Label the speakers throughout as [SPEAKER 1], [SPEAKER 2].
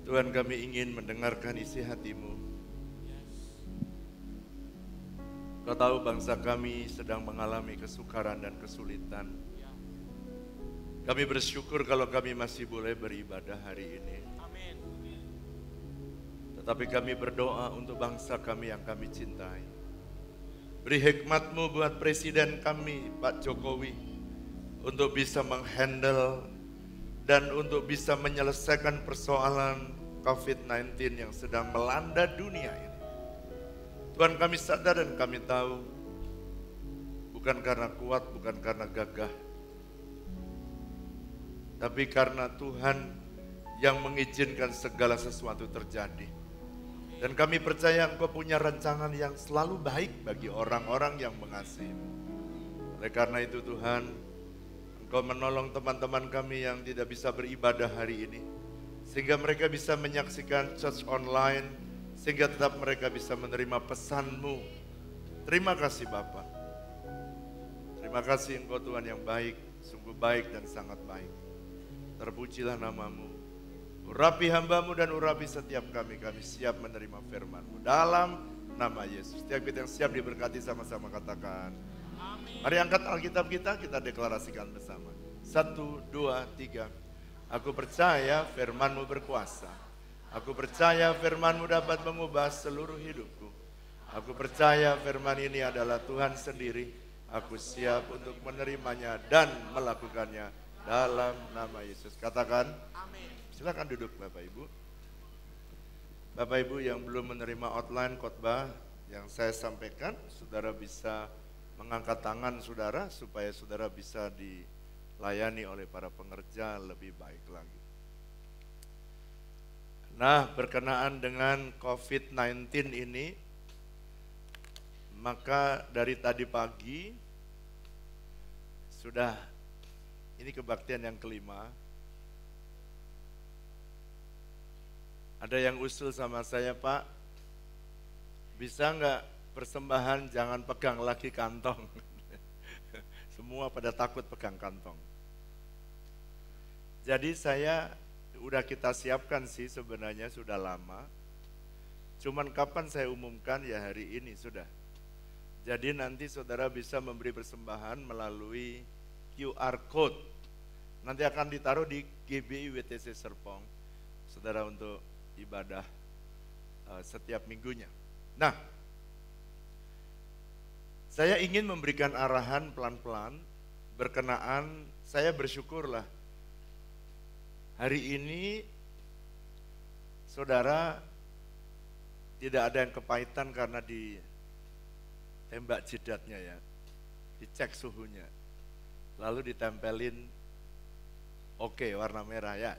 [SPEAKER 1] Tuhan, kami ingin mendengarkan isi hati-Mu. Kau tahu bangsa kami sedang mengalami kesukaran dan kesulitan. Kami bersyukur kalau kami masih boleh beribadah hari ini. Tetapi kami berdoa untuk bangsa kami yang kami cintai. Beri hikmat-Mu buat Presiden kami, Pak Jokowi, untuk bisa menghandle dan untuk bisa menyelesaikan persoalan COVID-19 yang sedang melanda dunia ini. Tuhan, kami sadar dan kami tahu, bukan karena kuat, bukan karena gagah, tapi karena Tuhan yang mengizinkan segala sesuatu terjadi. Dan kami percaya Engkau punya rancangan yang selalu baik bagi orang-orang yang mengasihi-Mu. Oleh karena itu Tuhan, Engkau menolong teman-teman kami yang tidak bisa beribadah hari ini, sehingga mereka bisa menyaksikan church online, sehingga tetap mereka bisa menerima pesan-Mu. Terima kasih Bapa. Terima kasih Engkau Tuhan yang baik, sungguh baik dan sangat baik. Terpujilah nama-Mu. Urapi hamba-Mu dan urapi setiap kami siap menerima firman-Mu. Dalam nama Yesus. Setiap kita yang siap diberkati sama-sama katakan. Mari angkat Alkitab kita deklarasikan bersama. 1, 2, 3. Aku percaya firman-Mu berkuasa. Aku percaya firman-Mu dapat mengubah seluruh hidupku. Aku percaya firman ini adalah Tuhan sendiri. Aku siap untuk menerimanya dan melakukannya dalam nama Yesus. Katakan, amin. Silakan duduk Bapak Ibu. Bapak Ibu yang belum menerima outline khotbah yang saya sampaikan, saudara bisa mengangkat tangan saudara supaya saudara bisa dilayani oleh para pengerja lebih baik lagi. Nah, berkenaan dengan COVID-19 ini, maka dari tadi pagi sudah, ini kebaktian yang kelima. Ada yang usul sama saya, Pak, bisa nggak persembahan jangan pegang lagi kantong. Semua pada takut pegang kantong. Jadi udah kita siapkan sih sebenarnya sudah lama. Cuman kapan saya umumkan ya hari ini sudah. Jadi nanti saudara bisa memberi persembahan melalui QR Code. Nanti akan ditaruh di GBI WTC Serpong. Saudara untuk ibadah setiap minggunya. Nah, saya ingin memberikan arahan pelan-pelan berkenaan, saya bersyukurlah hari ini saudara tidak ada yang kepahitan karena ditembak jidatnya ya, dicek suhunya, lalu ditempelin oke, warna merah ya.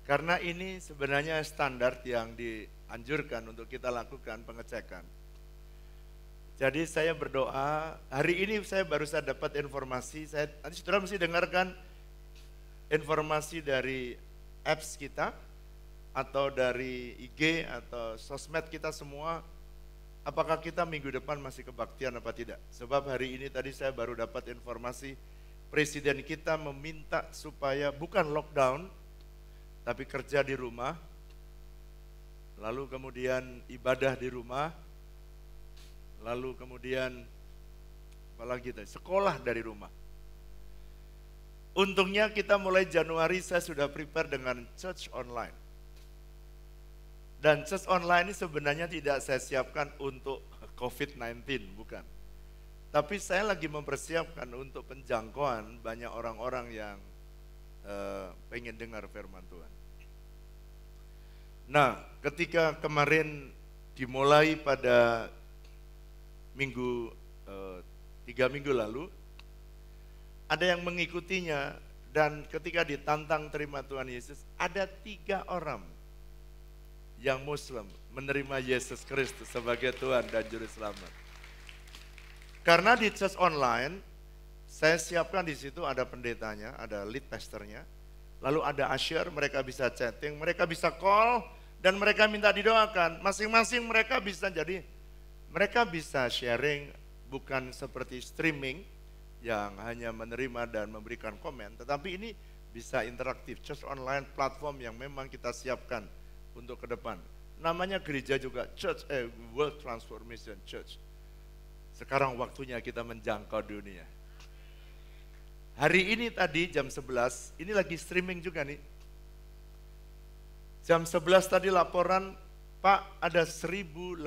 [SPEAKER 1] Karena ini sebenarnya standar yang dianjurkan untuk kita lakukan pengecekan. Jadi saya berdoa, hari ini saya baru saja dapat informasi, nanti saudara mesti dengarkan informasi dari apps kita atau dari IG atau sosmed kita semua, apakah kita minggu depan masih kebaktian apa tidak. Sebab hari ini tadi saya baru dapat informasi Presiden kita meminta supaya bukan lockdown tapi kerja di rumah, lalu kemudian ibadah di rumah, lalu kemudian apalagi tadi, sekolah dari rumah. Untungnya kita mulai Januari saya sudah prepare dengan church online. Dan church online ini sebenarnya tidak saya siapkan untuk COVID-19, bukan. Tapi saya lagi mempersiapkan untuk penjangkauan banyak orang-orang yang pengen dengar firman Tuhan. Nah, ketika kemarin dimulai pada 3 minggu lalu, ada yang mengikutinya dan ketika ditantang terima Tuhan Yesus, ada 3 orang yang Muslim menerima Yesus Kristus sebagai Tuhan dan Juru Selamat. Karena di church online, saya siapkan di situ ada pendetanya, ada lead pastornya, lalu ada usher, mereka bisa chatting, mereka bisa call, dan mereka minta didoakan. Masing-masing mereka bisa sharing, bukan seperti streaming yang hanya menerima dan memberikan komen, tetapi ini bisa interaktif. Church online platform yang memang kita siapkan untuk ke depan. Namanya gereja juga World Transformation Church. Sekarang waktunya kita menjangkau dunia. Hari ini tadi jam 11, ini lagi streaming juga nih. Jam 11 tadi laporan, Pak, ada 1.850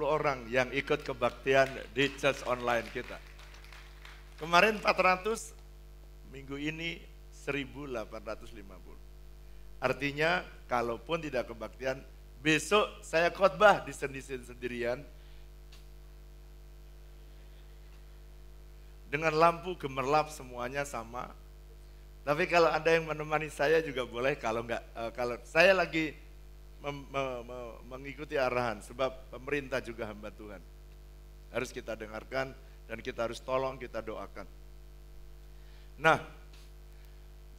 [SPEAKER 1] orang yang ikut kebaktian di church online kita. Kemarin 400, minggu ini 1.850. Artinya, kalaupun tidak kebaktian, besok saya khotbah di sendirian dengan lampu gemerlap semuanya sama. Tapi kalau ada yang menemani saya juga boleh, kalau enggak, kalau saya lagi mengikuti arahan, sebab pemerintah juga hamba Tuhan. Harus kita dengarkan dan kita harus tolong, kita doakan. Nah,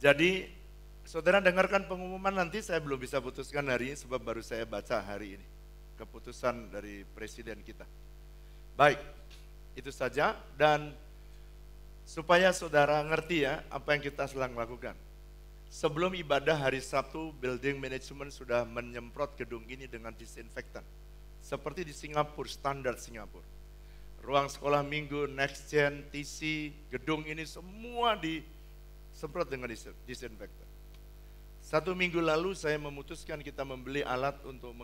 [SPEAKER 1] jadi saudara dengarkan pengumuman nanti, saya belum bisa putuskan hari ini sebab baru saya baca hari ini. Keputusan dari presiden kita. Baik, itu saja dan supaya saudara ngerti ya apa yang kita sedang lakukan. Sebelum ibadah hari Sabtu, building management sudah menyemprot gedung ini dengan disinfektan. Seperti di Singapura, standar Singapura. Ruang sekolah minggu, next gen, TC, gedung ini semua disemprot dengan disinfektan. 1 minggu lalu saya memutuskan kita membeli alat untuk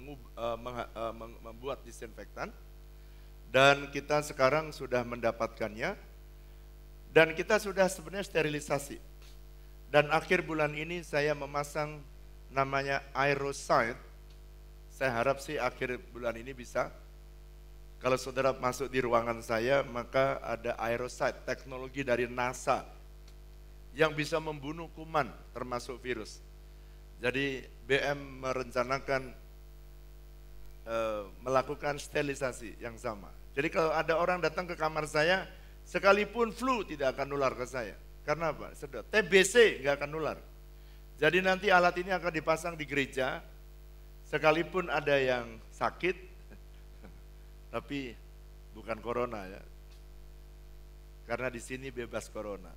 [SPEAKER 1] membuat disinfektan. Dan kita sekarang sudah mendapatkannya. Dan kita sudah sebenarnya sterilisasi. Dan akhir bulan ini saya memasang namanya Aerosite. Saya harap sih akhir bulan ini bisa. Kalau saudara masuk di ruangan saya, maka ada Aerosite, teknologi dari NASA yang bisa membunuh kuman termasuk virus. Jadi BM merencanakan melakukan sterilisasi yang sama. Jadi kalau ada orang datang ke kamar saya, sekalipun flu tidak akan nular ke saya. Karena apa? TBC nggak akan nular. Jadi nanti alat ini akan dipasang di gereja, sekalipun ada yang sakit, tapi bukan corona ya. Karena di sini bebas corona.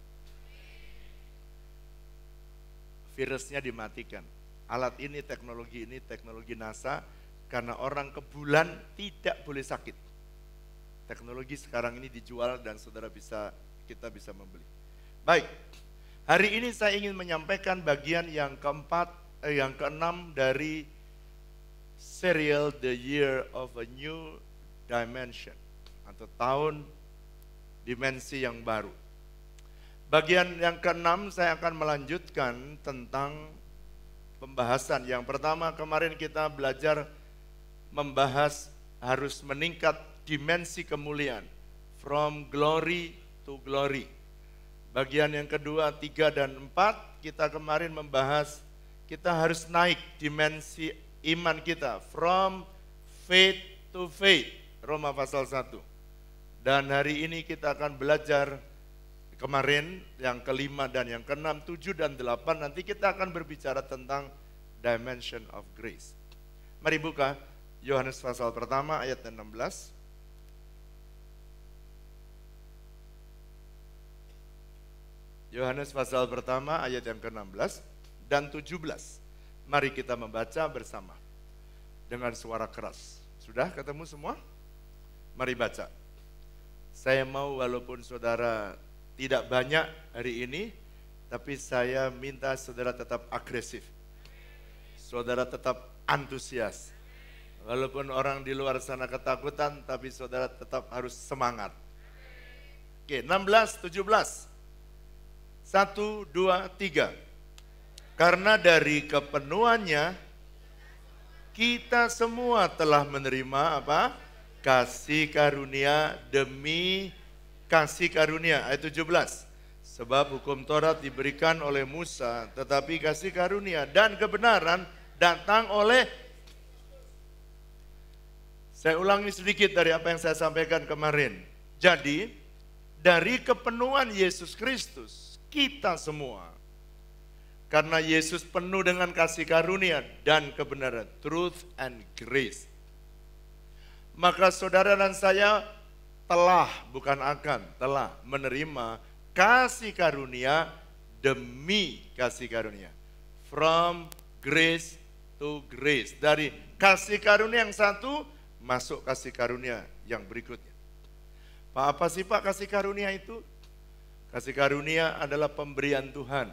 [SPEAKER 1] Virusnya dimatikan. Alat ini teknologi NASA, karena orang ke bulan tidak boleh sakit. Teknologi sekarang ini dijual dan kita bisa membeli. Baik, hari ini saya ingin menyampaikan bagian yang keenam dari serial The Year of a New Dimension atau tahun dimensi yang baru. Bagian yang keenam saya akan melanjutkan tentang pembahasan. Yang pertama kemarin kita belajar membahas harus meningkat dimensi kemuliaan, from glory to glory. Bagian yang kedua, 3 dan 4, kita kemarin membahas kita harus naik dimensi iman kita, from faith to faith, Roma pasal 1. Dan hari ini kita akan belajar kemarin yang kelima dan yang keenam, 7 dan 8, nanti kita akan berbicara tentang dimension of grace. Mari buka Yohanes pasal pertama ayat 16. Yohanes pasal pertama ayat yang ke-16 dan 17. Mari kita membaca bersama dengan suara keras. Sudah ketemu semua? Mari baca. Saya mau walaupun saudara tidak banyak hari ini, tapi saya minta saudara tetap agresif. Saudara tetap antusias. Walaupun orang di luar sana ketakutan, tapi saudara tetap harus semangat. Oke, 16, 17. 1, 2, 3. Karena dari kepenuhannya kita semua telah menerima apa? Kasih karunia demi kasih karunia. Ayat 17. Sebab hukum Taurat diberikan oleh Musa, tetapi kasih karunia dan kebenaran datang oleh. Saya ulangi sedikit dari apa yang saya sampaikan kemarin. Jadi dari kepenuhan Yesus Kristus kita semua, karena Yesus penuh dengan kasih karunia dan kebenaran, truth and grace, maka saudara dan saya telah menerima kasih karunia demi kasih karunia. From grace to grace. Dari kasih karunia yang satu, masuk kasih karunia yang berikutnya. Pak, apa sih Pak kasih karunia itu? Kasih karunia adalah pemberian Tuhan.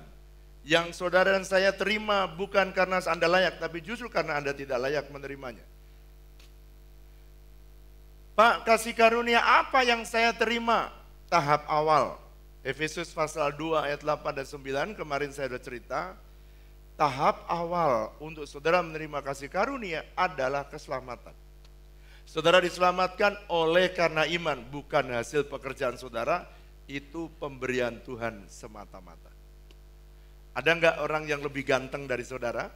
[SPEAKER 1] Yang saudara dan saya terima bukan karena Anda layak, tapi justru karena Anda tidak layak menerimanya. Pak, kasih karunia apa yang saya terima? Tahap awal. Efesus pasal 2 ayat 8 dan 9, kemarin saya sudah cerita. Tahap awal untuk saudara menerima kasih karunia adalah keselamatan. Saudara diselamatkan oleh karena iman, bukan hasil pekerjaan saudara, itu pemberian Tuhan semata-mata. Ada enggak orang yang lebih ganteng dari saudara?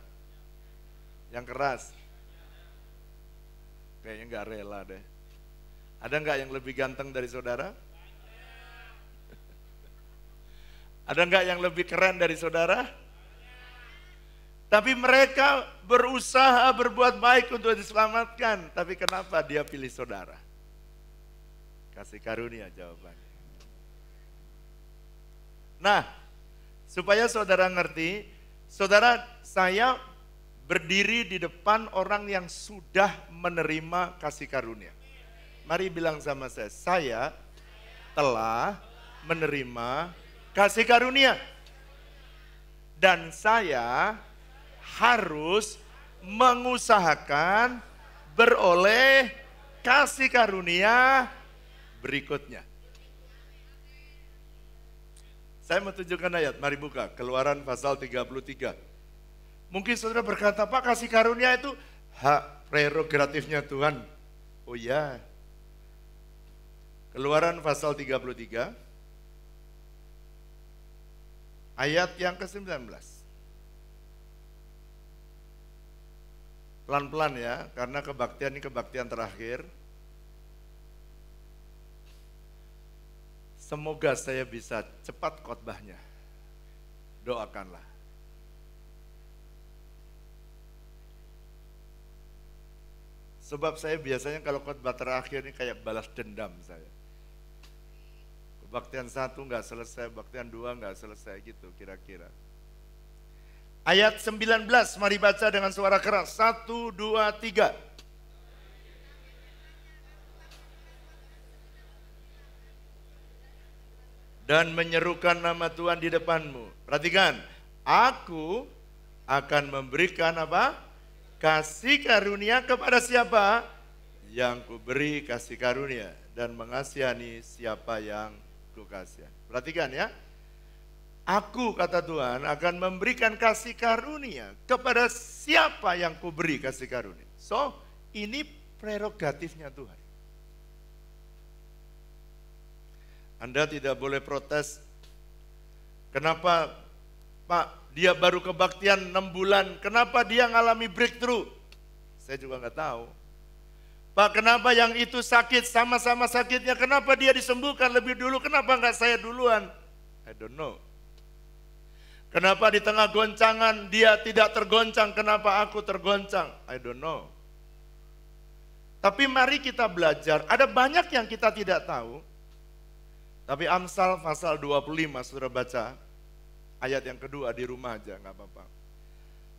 [SPEAKER 1] Yang keras? Kayaknya enggak rela deh. Ada enggak yang lebih ganteng dari saudara? Ada enggak yang lebih keren dari saudara? Tapi mereka berusaha berbuat baik untuk diselamatkan. Tapi kenapa dia pilih saudara? Kasih karunia jawabannya. Nah, supaya saudara ngerti, saudara, saya berdiri di depan orang yang sudah menerima kasih karunia. Mari bilang sama saya telah menerima kasih karunia. Dan saya harus mengusahakan beroleh kasih karunia berikutnya. Saya mau tunjukkan ayat, mari buka Keluaran pasal 33. Mungkin saudara berkata, Pak, kasih karunia itu hak prerogatifnya Tuhan. Oh ya. Keluaran pasal 33 ayat yang ke-19. Pelan-pelan ya, karena kebaktian ini kebaktian terakhir. Semoga saya bisa cepat khotbahnya. Doakanlah. Sebab saya biasanya kalau khotbah terakhir ini kayak balas dendam saya. Kebaktian 1 nggak selesai, kebaktian 2 nggak selesai gitu kira-kira. Ayat 19, mari baca dengan suara keras. 1, 2, 3. Dan menyerukan nama Tuhan di depanmu. Perhatikan, aku akan memberikan apa? Kasih karunia kepada siapa? Yang kuberi kasih karunia dan mengasihani siapa yang kukasihi. Perhatikan ya. Aku, kata Tuhan, akan memberikan kasih karunia kepada siapa yang kuberi kasih karunia. So, ini prerogatifnya Tuhan. Anda tidak boleh protes. Kenapa Pak, dia baru kebaktian 6 bulan, kenapa dia ngalami breakthrough? Saya juga nggak tahu. Pak, kenapa yang itu sakit sama-sama sakitnya, kenapa dia disembuhkan lebih dulu, kenapa nggak saya duluan? I don't know. Kenapa di tengah goncangan dia tidak tergoncang, kenapa aku tergoncang? I don't know. Tapi mari kita belajar, ada banyak yang kita tidak tahu. Tapi Amsal pasal 25, saudara baca, ayat yang kedua di rumah aja, nggak apa-apa.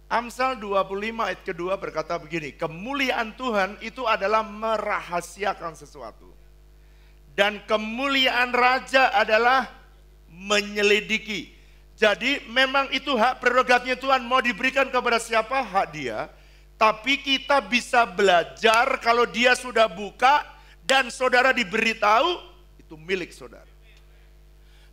[SPEAKER 1] Amsal 25 ayat kedua berkata begini, kemuliaan Tuhan itu adalah merahasiakan sesuatu. Dan kemuliaan Raja adalah menyelidiki. Jadi memang itu hak prerogatifnya Tuhan, mau diberikan kepada siapa, hak dia. Tapi kita bisa belajar kalau dia sudah buka dan saudara diberitahu, itu milik saudara.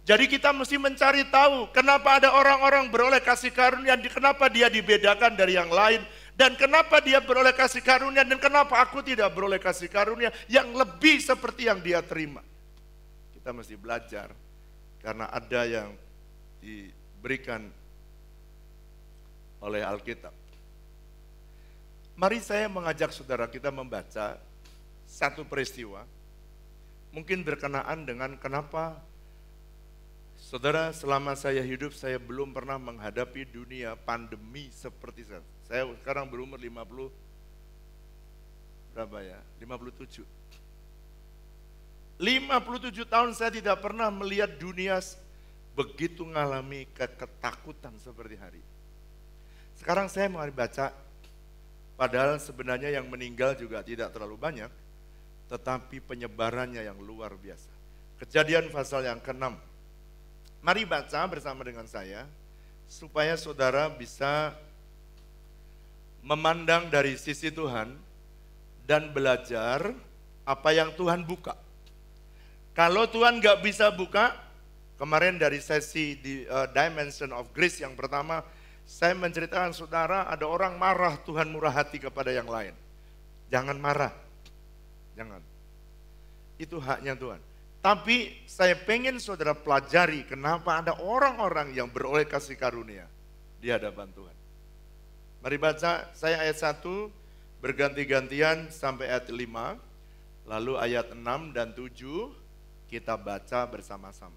[SPEAKER 1] Jadi kita mesti mencari tahu kenapa ada orang-orang beroleh kasih karunia, kenapa dia dibedakan dari yang lain, dan kenapa dia beroleh kasih karunia, dan kenapa aku tidak beroleh kasih karunia yang lebih seperti yang dia terima. Kita mesti belajar, karena ada yang diberikan oleh Alkitab. Mari saya mengajak saudara kita membaca satu peristiwa, mungkin berkenaan dengan kenapa saudara selama saya hidup saya belum pernah menghadapi dunia pandemi seperti saya. Saya sekarang berumur 50, berapa ya? 57. 57 tahun saya tidak pernah melihat dunia begitu mengalami ketakutan seperti hari. Sekarang saya mau baca, padahal sebenarnya yang meninggal juga tidak terlalu banyak, tetapi penyebarannya yang luar biasa. Kejadian pasal yang ke-6. Mari baca bersama dengan saya, supaya saudara bisa memandang dari sisi Tuhan dan belajar apa yang Tuhan buka. Kalau Tuhan gak bisa buka, kemarin dari sesi di Dimension of Grace yang pertama, saya menceritakan saudara ada orang marah Tuhan murah hati kepada yang lain. Jangan marah, jangan. Itu haknya Tuhan. Tapi saya pengen saudara pelajari kenapa ada orang-orang yang beroleh kasih karunia di hadapan Tuhan. Mari baca, saya ayat 1 berganti-gantian sampai ayat 5, lalu ayat 6 dan 7 kita baca bersama-sama.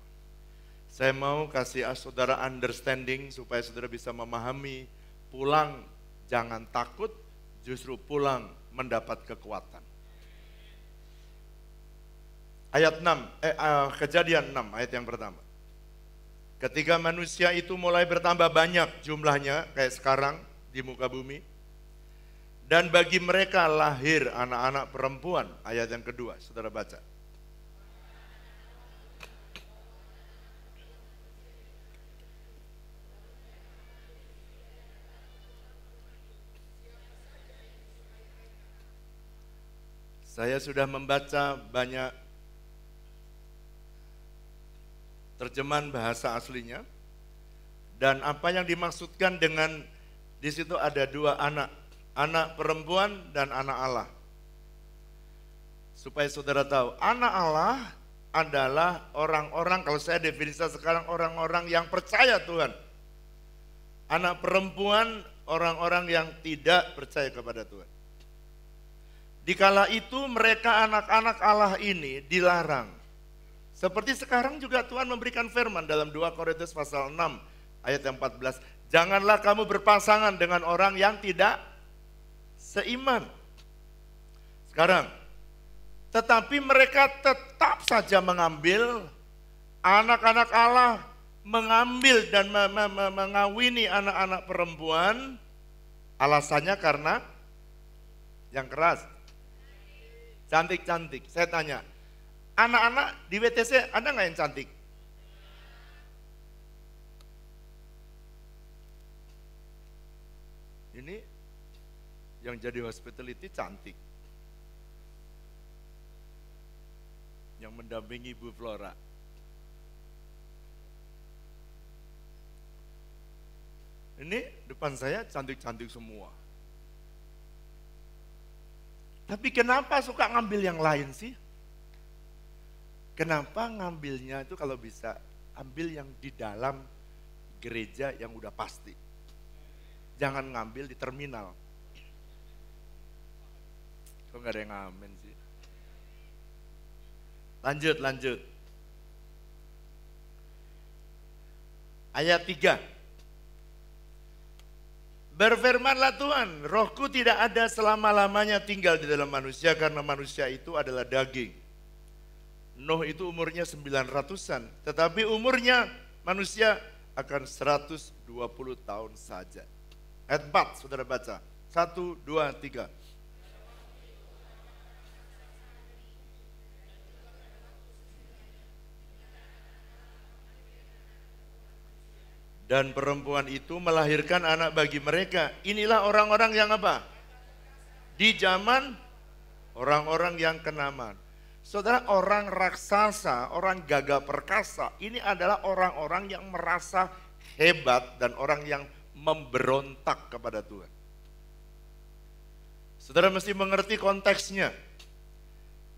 [SPEAKER 1] Saya mau kasih saudara understanding supaya saudara bisa memahami, pulang jangan takut, justru pulang mendapat kekuatan. Ayat 6, Kejadian 6 ayat yang pertama. Ketika manusia itu mulai bertambah banyak jumlahnya kayak sekarang di muka bumi, dan bagi mereka lahir anak-anak perempuan, ayat yang kedua, saudara baca. Saya sudah membaca banyak terjemahan bahasa aslinya, dan apa yang dimaksudkan dengan di situ ada dua anak, anak perempuan dan anak Allah. Supaya saudara tahu, anak Allah adalah orang-orang, kalau saya definisi sekarang, orang-orang yang percaya Tuhan. Anak perempuan orang-orang yang tidak percaya kepada Tuhan. Dikala itu mereka anak-anak Allah ini dilarang. Seperti sekarang juga Tuhan memberikan firman dalam 2 Korintus pasal 6 ayat 14. Janganlah kamu berpasangan dengan orang yang tidak seiman. Sekarang, tetapi mereka tetap saja mengambil anak-anak Allah, mengambil dan mengawini anak-anak perempuan. Alasannya karena yang keras. Cantik-cantik. Saya tanya, anak-anak di WTC ada nggak yang cantik? Ini yang jadi hospitality cantik. Yang mendampingi Bu Flora. Ini depan saya cantik-cantik semua. Tapi kenapa suka ngambil yang lain sih? Kenapa ngambilnya itu kalau bisa ambil yang di dalam gereja yang udah pasti. Jangan ngambil di terminal. Kok gak ada yang ngamen sih? Lanjut. Ayat 3. Berfirmanlah Tuhan, rohku tidak ada selama-lamanya tinggal di dalam manusia karena manusia itu adalah daging. Nuh itu umurnya 900-an, tetapi umurnya manusia akan 120 tahun saja. Ayat 4, saudara baca. 1, 2, 3. Dan perempuan itu melahirkan anak bagi mereka. Inilah orang-orang yang apa? Di zaman orang-orang yang kenaman. Saudara, orang raksasa, orang gagah perkasa, ini adalah orang-orang yang merasa hebat dan orang yang memberontak kepada Tuhan. Saudara mesti mengerti konteksnya.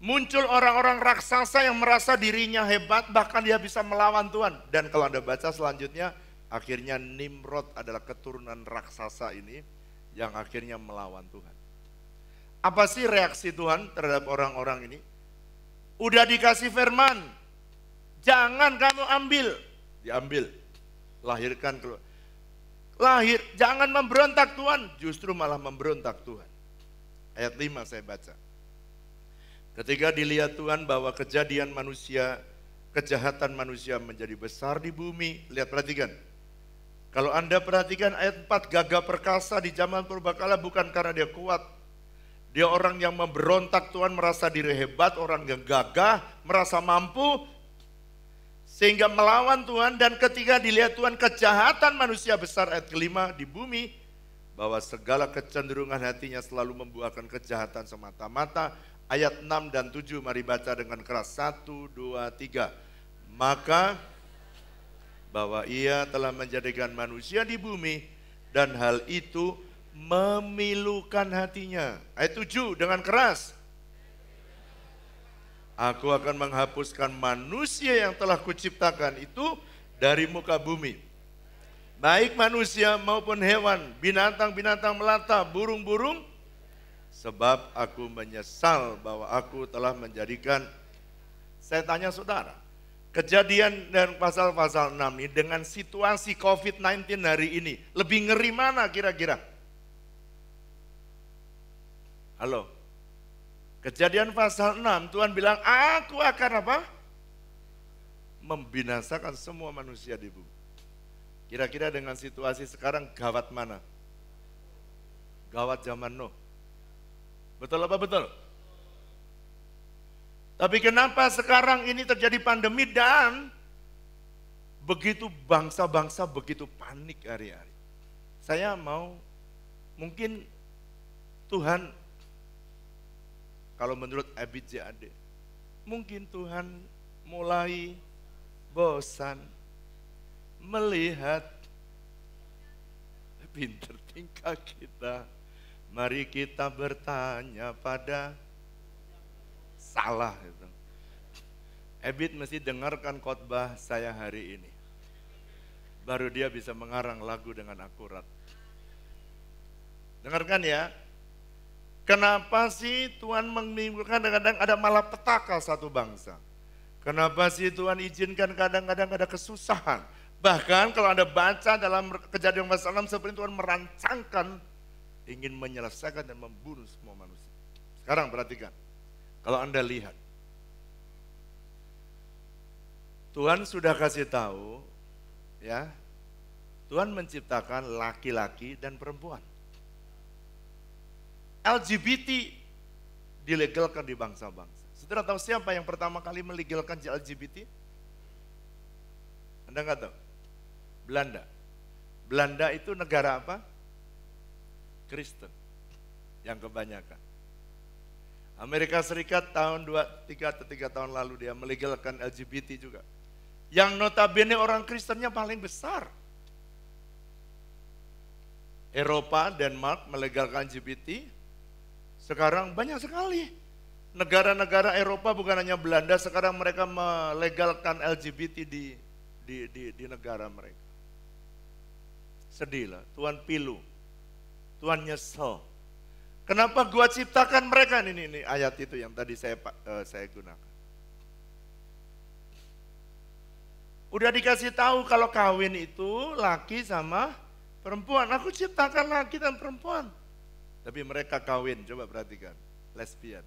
[SPEAKER 1] Muncul orang-orang raksasa yang merasa dirinya hebat, bahkan dia bisa melawan Tuhan. Dan kalau Anda baca selanjutnya, akhirnya Nimrod adalah keturunan raksasa ini yang akhirnya melawan Tuhan. Apa sih reaksi Tuhan terhadap orang-orang ini? Udah dikasih firman, jangan kamu ambil. Diambil, lahirkan keluar. Lahir, jangan memberontak Tuhan, justru malah memberontak Tuhan. Ayat 5 saya baca. Ketika dilihat Tuhan bahwa kejadian manusia kejahatan manusia menjadi besar di bumi. Lihat, perhatikan. Kalau Anda perhatikan ayat 4, gagah perkasa di zaman purbakala bukan karena dia kuat. Dia orang yang memberontak, Tuhan merasa diri hebat, orang yang gagah, merasa mampu, sehingga melawan Tuhan. Dan ketika dilihat Tuhan kejahatan manusia besar, ayat kelima, di bumi, bahwa segala kecenderungan hatinya selalu membuahkan kejahatan semata-mata. Ayat 6 dan 7, mari baca dengan keras. 1, 2, 3. Maka bahwa ia telah menjadikan manusia di bumi, dan hal itu memilukan hatinya. Ayat 7 dengan keras. Aku akan menghapuskan manusia yang telah kuciptakan itu dari muka bumi. Baik manusia maupun hewan, binatang-binatang melata, burung-burung. Sebab aku menyesal bahwa aku telah menjadikan. Saya tanya saudara, Kejadian dan pasal-pasal 6 ini dengan situasi COVID-19 hari ini, lebih ngeri mana kira-kira? Halo? Kejadian pasal 6, Tuhan bilang, aku akan apa? Membinasakan semua manusia di bumi. Kira-kira dengan situasi sekarang gawat mana? Gawat zaman Nuh. Betul apa betul? Tapi kenapa sekarang ini terjadi pandemi dan begitu bangsa-bangsa begitu panik hari-hari? Saya mau, mungkin Tuhan, kalau menurut Abid JAD, mungkin Tuhan mulai bosan melihat pinter tingkah kita. Mari kita bertanya pada salah itu. Abid mesti dengarkan khotbah saya hari ini. Baru dia bisa mengarang lagu dengan akurat. Dengarkan ya. Kenapa sih Tuhan menimbulkan kadang-kadang ada malapetaka satu bangsa? Kenapa sih Tuhan izinkan kadang-kadang ada kesusahan? Bahkan kalau Anda baca dalam Kejadian pasal 6 seperti Tuhan merancangkan ingin menyelesaikan dan membunuh semua manusia. Sekarang perhatikan. Kalau Anda lihat, Tuhan sudah kasih tahu, ya, Tuhan menciptakan laki-laki dan perempuan. LGBT dilegalkan di bangsa-bangsa. Saudara tahu siapa yang pertama kali melegalkan LGBT? Anda nggak tahu? Belanda. Belanda itu negara apa? Kristen, yang kebanyakan. Amerika Serikat tahun 3 tahun lalu dia melegalkan LGBT juga. Yang notabene orang Kristennya paling besar. Eropa, Denmark melegalkan LGBT. Sekarang banyak sekali. Negara-negara Eropa bukan hanya Belanda, sekarang mereka melegalkan LGBT di negara mereka. Sedih lah, Tuhan pilu. Tuhan nyesel. Kenapa gua ciptakan mereka? Ini ayat itu yang tadi saya gunakan. Udah dikasih tahu kalau kawin itu laki sama perempuan. Aku ciptakan laki dan perempuan. Tapi mereka kawin, coba perhatikan. Lesbian.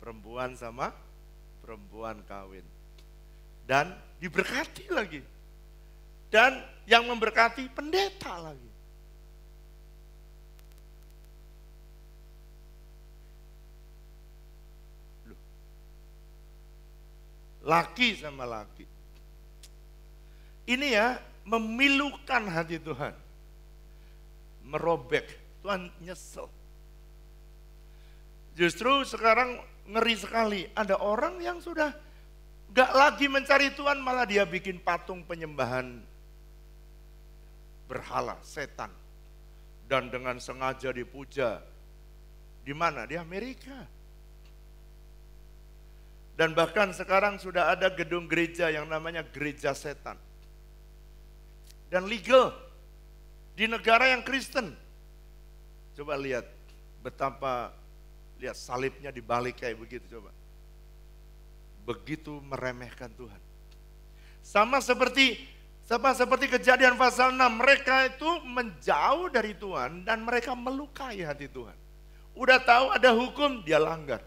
[SPEAKER 1] Perempuan sama perempuan kawin. Dan diberkati lagi. Dan yang memberkati pendeta lagi. Laki sama laki. Ini ya memilukan hati Tuhan. Merobek. Tuhan nyesel. Justru sekarang ngeri sekali. Ada orang yang sudah gak lagi mencari Tuhan, malah dia bikin patung penyembahan berhala, setan. Dan dengan sengaja dipuja. Di mana? Di Amerika. Dan bahkan sekarang sudah ada gedung gereja yang namanya gereja setan. Dan legal di negara yang Kristen. Coba lihat betapa, lihat salibnya dibalik kayak begitu coba. Begitu meremehkan Tuhan. Sama seperti Kejadian pasal 6, mereka itu menjauh dari Tuhan dan mereka melukai hati Tuhan. Udah tahu ada hukum, dia langgar.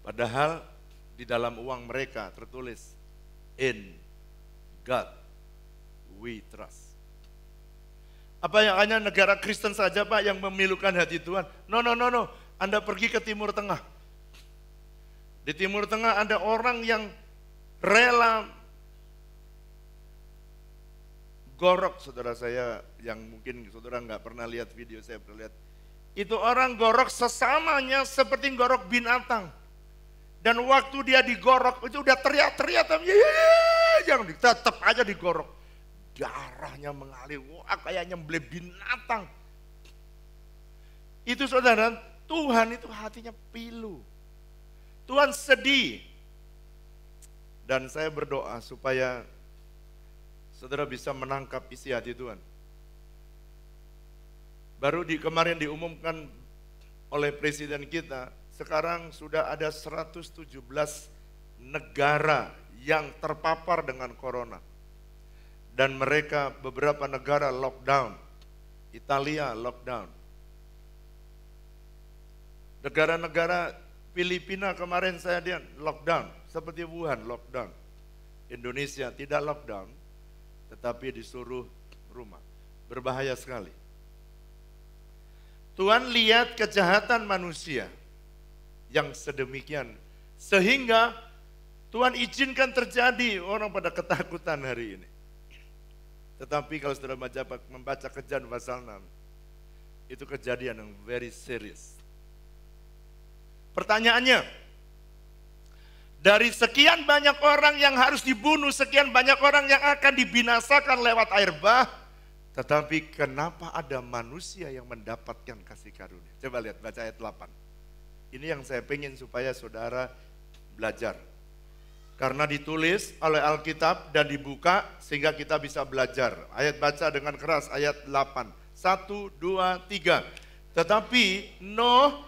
[SPEAKER 1] Padahal di dalam uang mereka tertulis, in God we trust. Apa yang hanya negara Kristen saja Pak yang memilukan hati Tuhan? No. Anda pergi ke Timur Tengah. Di Timur Tengah ada orang yang rela gorok, saudara saya yang mungkin saudara nggak pernah lihat video, saya pernah lihat. Itu orang gorok sesamanya seperti gorok binatang. Dan waktu dia digorok itu udah teriak-teriak, tapi jangan tetap aja digorok. Darahnya mengalir, wah kayak nyembelih binatang. Itu saudara, Tuhan itu hatinya pilu. Tuhan sedih. Dan saya berdoa supaya saudara bisa menangkap isi hati Tuhan. Baru kemarin diumumkan oleh presiden kita, sekarang sudah ada 117 negara yang terpapar dengan corona. Dan mereka beberapa negara lockdown. Italia lockdown. Negara-negara Filipina kemarin saya lihat lockdown, seperti Wuhan lockdown. Indonesia tidak lockdown, tetapi disuruh rumah. Berbahaya sekali. Tuhan lihat kejahatan manusia yang sedemikian, sehingga Tuhan izinkan terjadi orang pada ketakutan hari ini. Tetapi kalau saudara membaca Kejadian pasal 6, itu kejadian yang very serious. Pertanyaannya, dari sekian banyak orang yang harus dibunuh, sekian banyak orang yang akan dibinasakan lewat air bah, tetapi kenapa ada manusia yang mendapatkan kasih karunia? Coba lihat, baca ayat 8. Ini yang saya pengen supaya saudara belajar. Karena ditulis oleh Alkitab dan dibuka sehingga kita bisa belajar. Ayat baca dengan keras, ayat 8. 1, 2, 3. Tetapi Nuh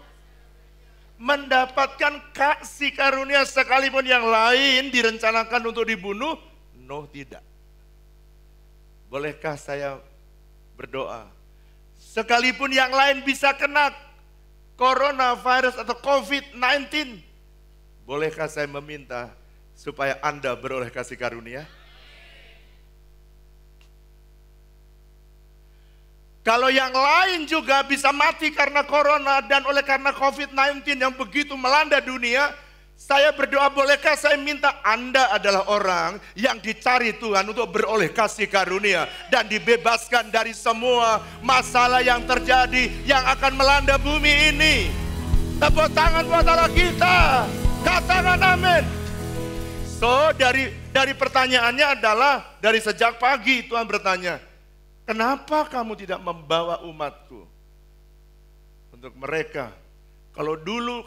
[SPEAKER 1] mendapatkan kasih karunia sekalipun yang lain direncanakan untuk dibunuh, Nuh tidak. Bolehkah saya berdoa? Sekalipun yang lain bisa kena coronavirus atau COVID-19, bolehkah saya meminta supaya Anda beroleh kasih karunia? Kalau yang lain juga bisa mati karena corona dan oleh karena COVID-19 yang begitu melanda dunia, saya berdoa bolehkah saya minta Anda adalah orang yang dicari Tuhan untuk beroleh kasih karunia dan dibebaskan dari semua masalah yang terjadi yang akan melanda bumi ini. Tepuk tangan buat Allah kita, katakan amin. So dari pertanyaannya adalah dari sejak pagi Tuhan bertanya, kenapa kamu tidak membawa umatku? Untuk mereka, kalau dulu,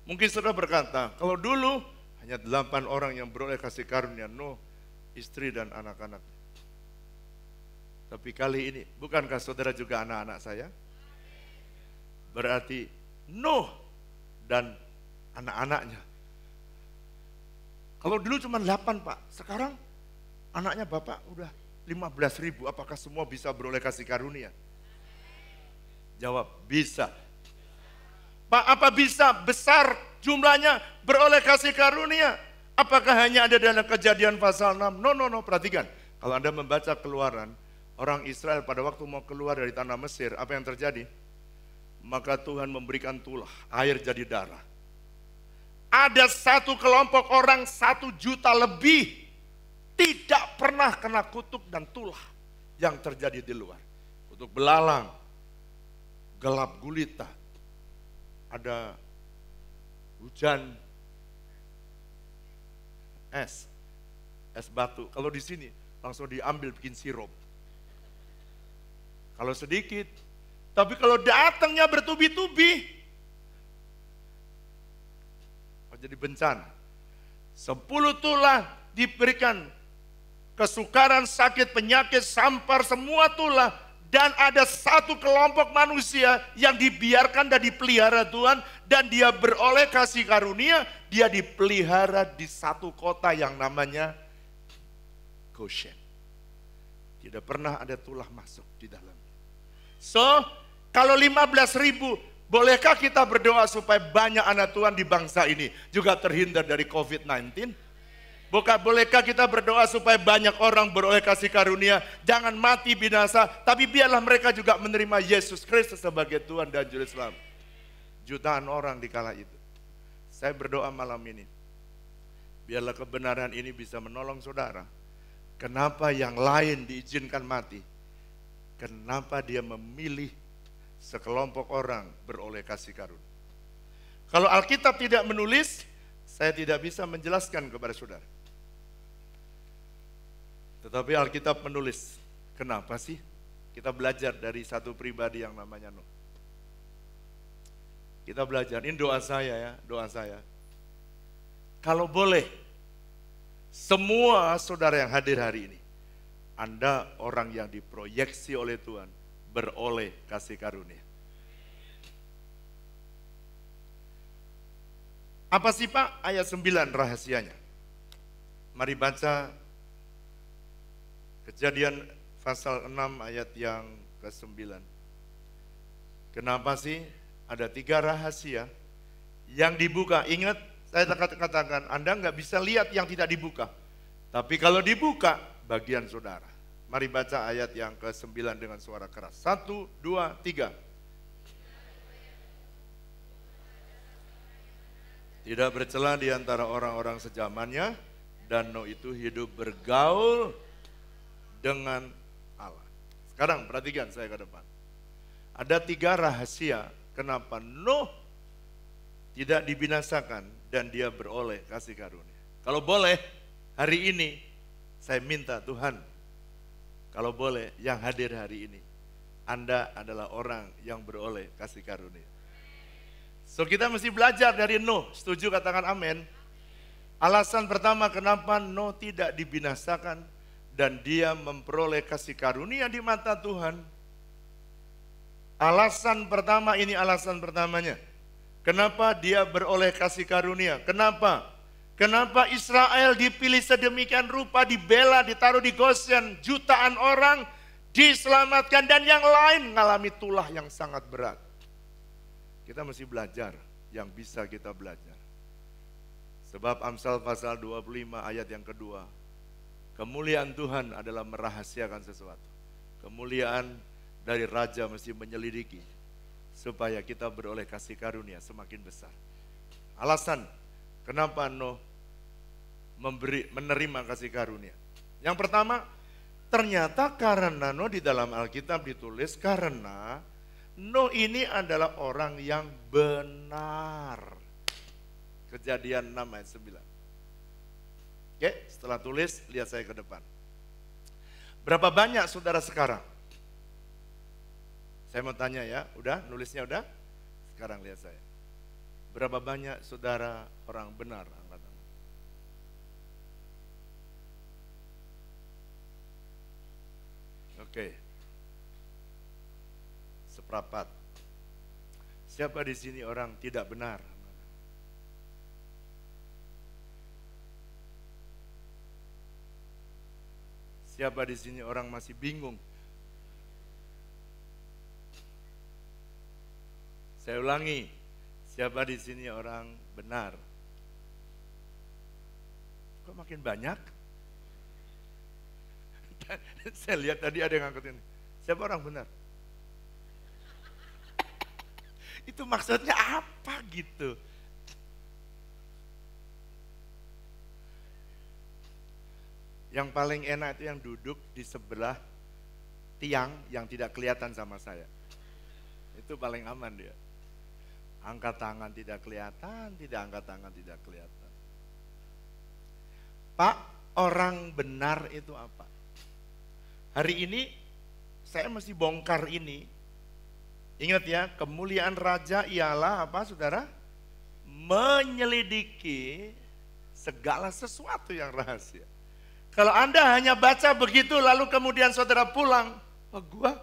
[SPEAKER 1] mungkin saudara berkata, kalau dulu hanya 8 orang yang beroleh kasih karunia, Nuh, istri dan anak-anak. Tapi kali ini, bukankah saudara juga anak-anak saya? Berarti Nuh dan anak-anaknya. Kalau dulu cuma 8 Pak, sekarang anaknya Bapak udah 15.000, apakah semua bisa beroleh kasih karunia? Jawab, bisa. Pak, apa bisa besar jumlahnya beroleh kasih karunia? Apakah hanya ada dalam Kejadian pasal 6? No, perhatikan. Kalau Anda membaca Keluaran, orang Israel pada waktu mau keluar dari tanah Mesir, apa yang terjadi? Maka Tuhan memberikan tulah, air jadi darah. Ada satu kelompok orang 1 juta lebih tidak pernah kena kutuk dan tulah yang terjadi di luar. Kutuk belalang, gelap gulita, ada hujan es batu. Kalau di sini langsung diambil bikin sirup. Kalau sedikit, tapi kalau datangnya bertubi-tubi, jadi bencana. 10 tulah diberikan, kesukaran, sakit, penyakit, sampar, semua tulah. Dan ada satu kelompok manusia yang dibiarkan dan dipelihara Tuhan, dan dia beroleh kasih karunia, dia dipelihara di satu kota yang namanya Goshen. Tidak pernah ada tulah masuk di dalamnya. So, kalau 15.000 Bolehkah kita berdoa supaya banyak anak Tuhan di bangsa ini juga terhindar dari COVID-19? Bolehkah kita berdoa supaya banyak orang beroleh kasih karunia, jangan mati binasa, tapi biarlah mereka juga menerima Yesus Kristus sebagai Tuhan dan Juru Selamat. Jutaan orang di kala itu. Saya berdoa malam ini, biarlah kebenaran ini bisa menolong saudara. Kenapa yang lain diizinkan mati? Kenapa dia memilih sekelompok orang beroleh kasih karunia? Kalau Alkitab tidak menulis, saya tidak bisa menjelaskan kepada saudara. Tetapi Alkitab menulis. Kenapa sih? Kita belajar dari satu pribadi yang namanya Nuh. Kita belajar, ini doa saya ya, doa saya. Kalau boleh, semua saudara yang hadir hari ini, Anda orang yang diproyeksi oleh Tuhan, beroleh kasih karunia. Apa sih Pak? Ayat 9 rahasianya. Mari baca Kejadian pasal 6 ayat yang ke-9. Kenapa sih ada 3 rahasia yang dibuka? Ingat, saya katakan Anda nggak bisa lihat yang tidak dibuka. Tapi kalau dibuka, bagian saudara. Mari baca ayat yang ke-9 dengan suara keras. 1, 2, 3. Tidak bercela di antara orang-orang sejamannya, dan Nuh itu hidup bergaul dengan Allah. Sekarang perhatikan saya ke depan. Ada 3 rahasia kenapa Nuh tidak dibinasakan dan dia beroleh kasih karunia. Kalau boleh, hari ini saya minta Tuhan, kalau boleh yang hadir hari ini, Anda adalah orang yang beroleh kasih karunia. So kita mesti belajar dari Nuh, setuju katakan amin. Alasan pertama kenapa Nuh tidak dibinasakan dan dia memperoleh kasih karunia di mata Tuhan. Alasan pertama ini, alasan pertamanya. Kenapa dia beroleh kasih karunia? Kenapa? Kenapa Israel dipilih sedemikian rupa, dibela, ditaruh di Goshen, jutaan orang diselamatkan dan yang lain mengalami tulah yang sangat berat. Kita mesti belajar yang bisa kita belajar. Sebab Amsal pasal 25 ayat yang kedua, kemuliaan Tuhan adalah merahasiakan sesuatu. Kemuliaan dari Raja mesti menyelidiki supaya kita beroleh kasih karunia semakin besar. Alasan kenapa Nuh menerima kasih karunia. Yang pertama, ternyata karena Nuh di dalam Alkitab ditulis karena Nuh ini adalah orang yang benar. Kejadian 6 ayat 9. Oke, setelah tulis, lihat saya ke depan. Berapa banyak saudara sekarang? Saya mau tanya ya, udah? Nulisnya udah? Sekarang lihat saya. Berapa banyak saudara orang benar? Angkat tangan. Oke. Seperempat. Siapa di sini orang tidak benar? Siapa di sini orang masih bingung? Saya ulangi, siapa di sini orang benar? Kok makin banyak? Saya lihat tadi ada yang angkat ini. Siapa orang benar? Itu maksudnya apa gitu? Yang paling enak itu yang duduk di sebelah tiang yang tidak kelihatan sama saya. Itu paling aman dia. Angkat tangan tidak kelihatan, tidak angkat tangan tidak kelihatan. Pak, orang benar itu apa? Hari ini saya mesti bongkar ini. Ingat ya, kemuliaan raja ialah apa saudara? Menyelidiki segala sesuatu yang rahasia. Kalau Anda hanya baca begitu lalu kemudian saudara pulang, oh gua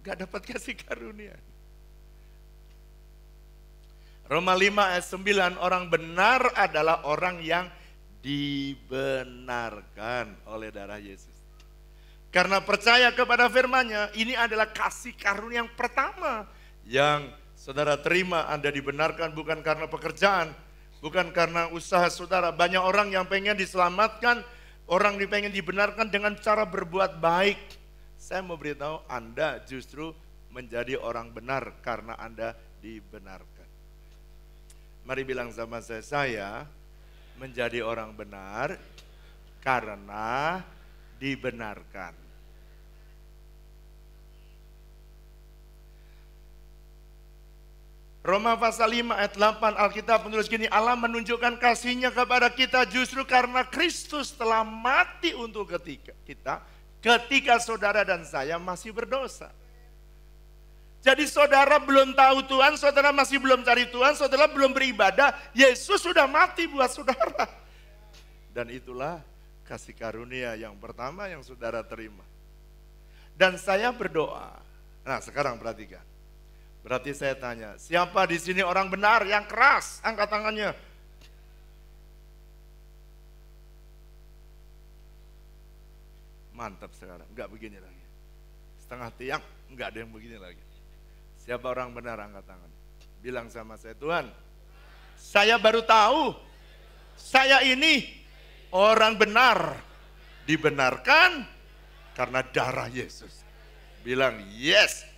[SPEAKER 1] gak dapat kasih karunia. Roma 5 ayat 9, orang benar adalah orang yang dibenarkan oleh darah Yesus. Karena percaya kepada firman-Nya, ini adalah kasih karunia yang pertama yang saudara terima, Anda dibenarkan bukan karena pekerjaan, bukan karena usaha saudara. Banyak orang yang pengen diselamatkan, orang yang pengen dibenarkan dengan cara berbuat baik. Saya mau beritahu Anda justru menjadi orang benar karena Anda dibenarkan. Mari bilang sama saya menjadi orang benar karena dibenarkan. Roma pasal 5 ayat 8 Alkitab menulis gini, Allah menunjukkan kasih-Nya kepada kita justru karena Kristus telah mati untuk kita ketika saudara dan saya masih berdosa. Jadi saudara belum tahu Tuhan, saudara masih belum cari Tuhan, saudara belum beribadah, Yesus sudah mati buat saudara. Dan itulah kasih karunia yang pertama yang saudara terima. Dan saya berdoa. Nah, sekarang perhatikan. Berarti saya tanya, siapa di sini orang benar yang keras? Angkat tangannya. Mantap sekarang, enggak begini lagi. Setengah tiang, enggak ada yang begini lagi. Siapa orang benar, angkat tangan. Bilang sama saya, Tuhan, saya baru tahu, saya ini orang benar. Dibenarkan karena darah Yesus. Bilang, yes.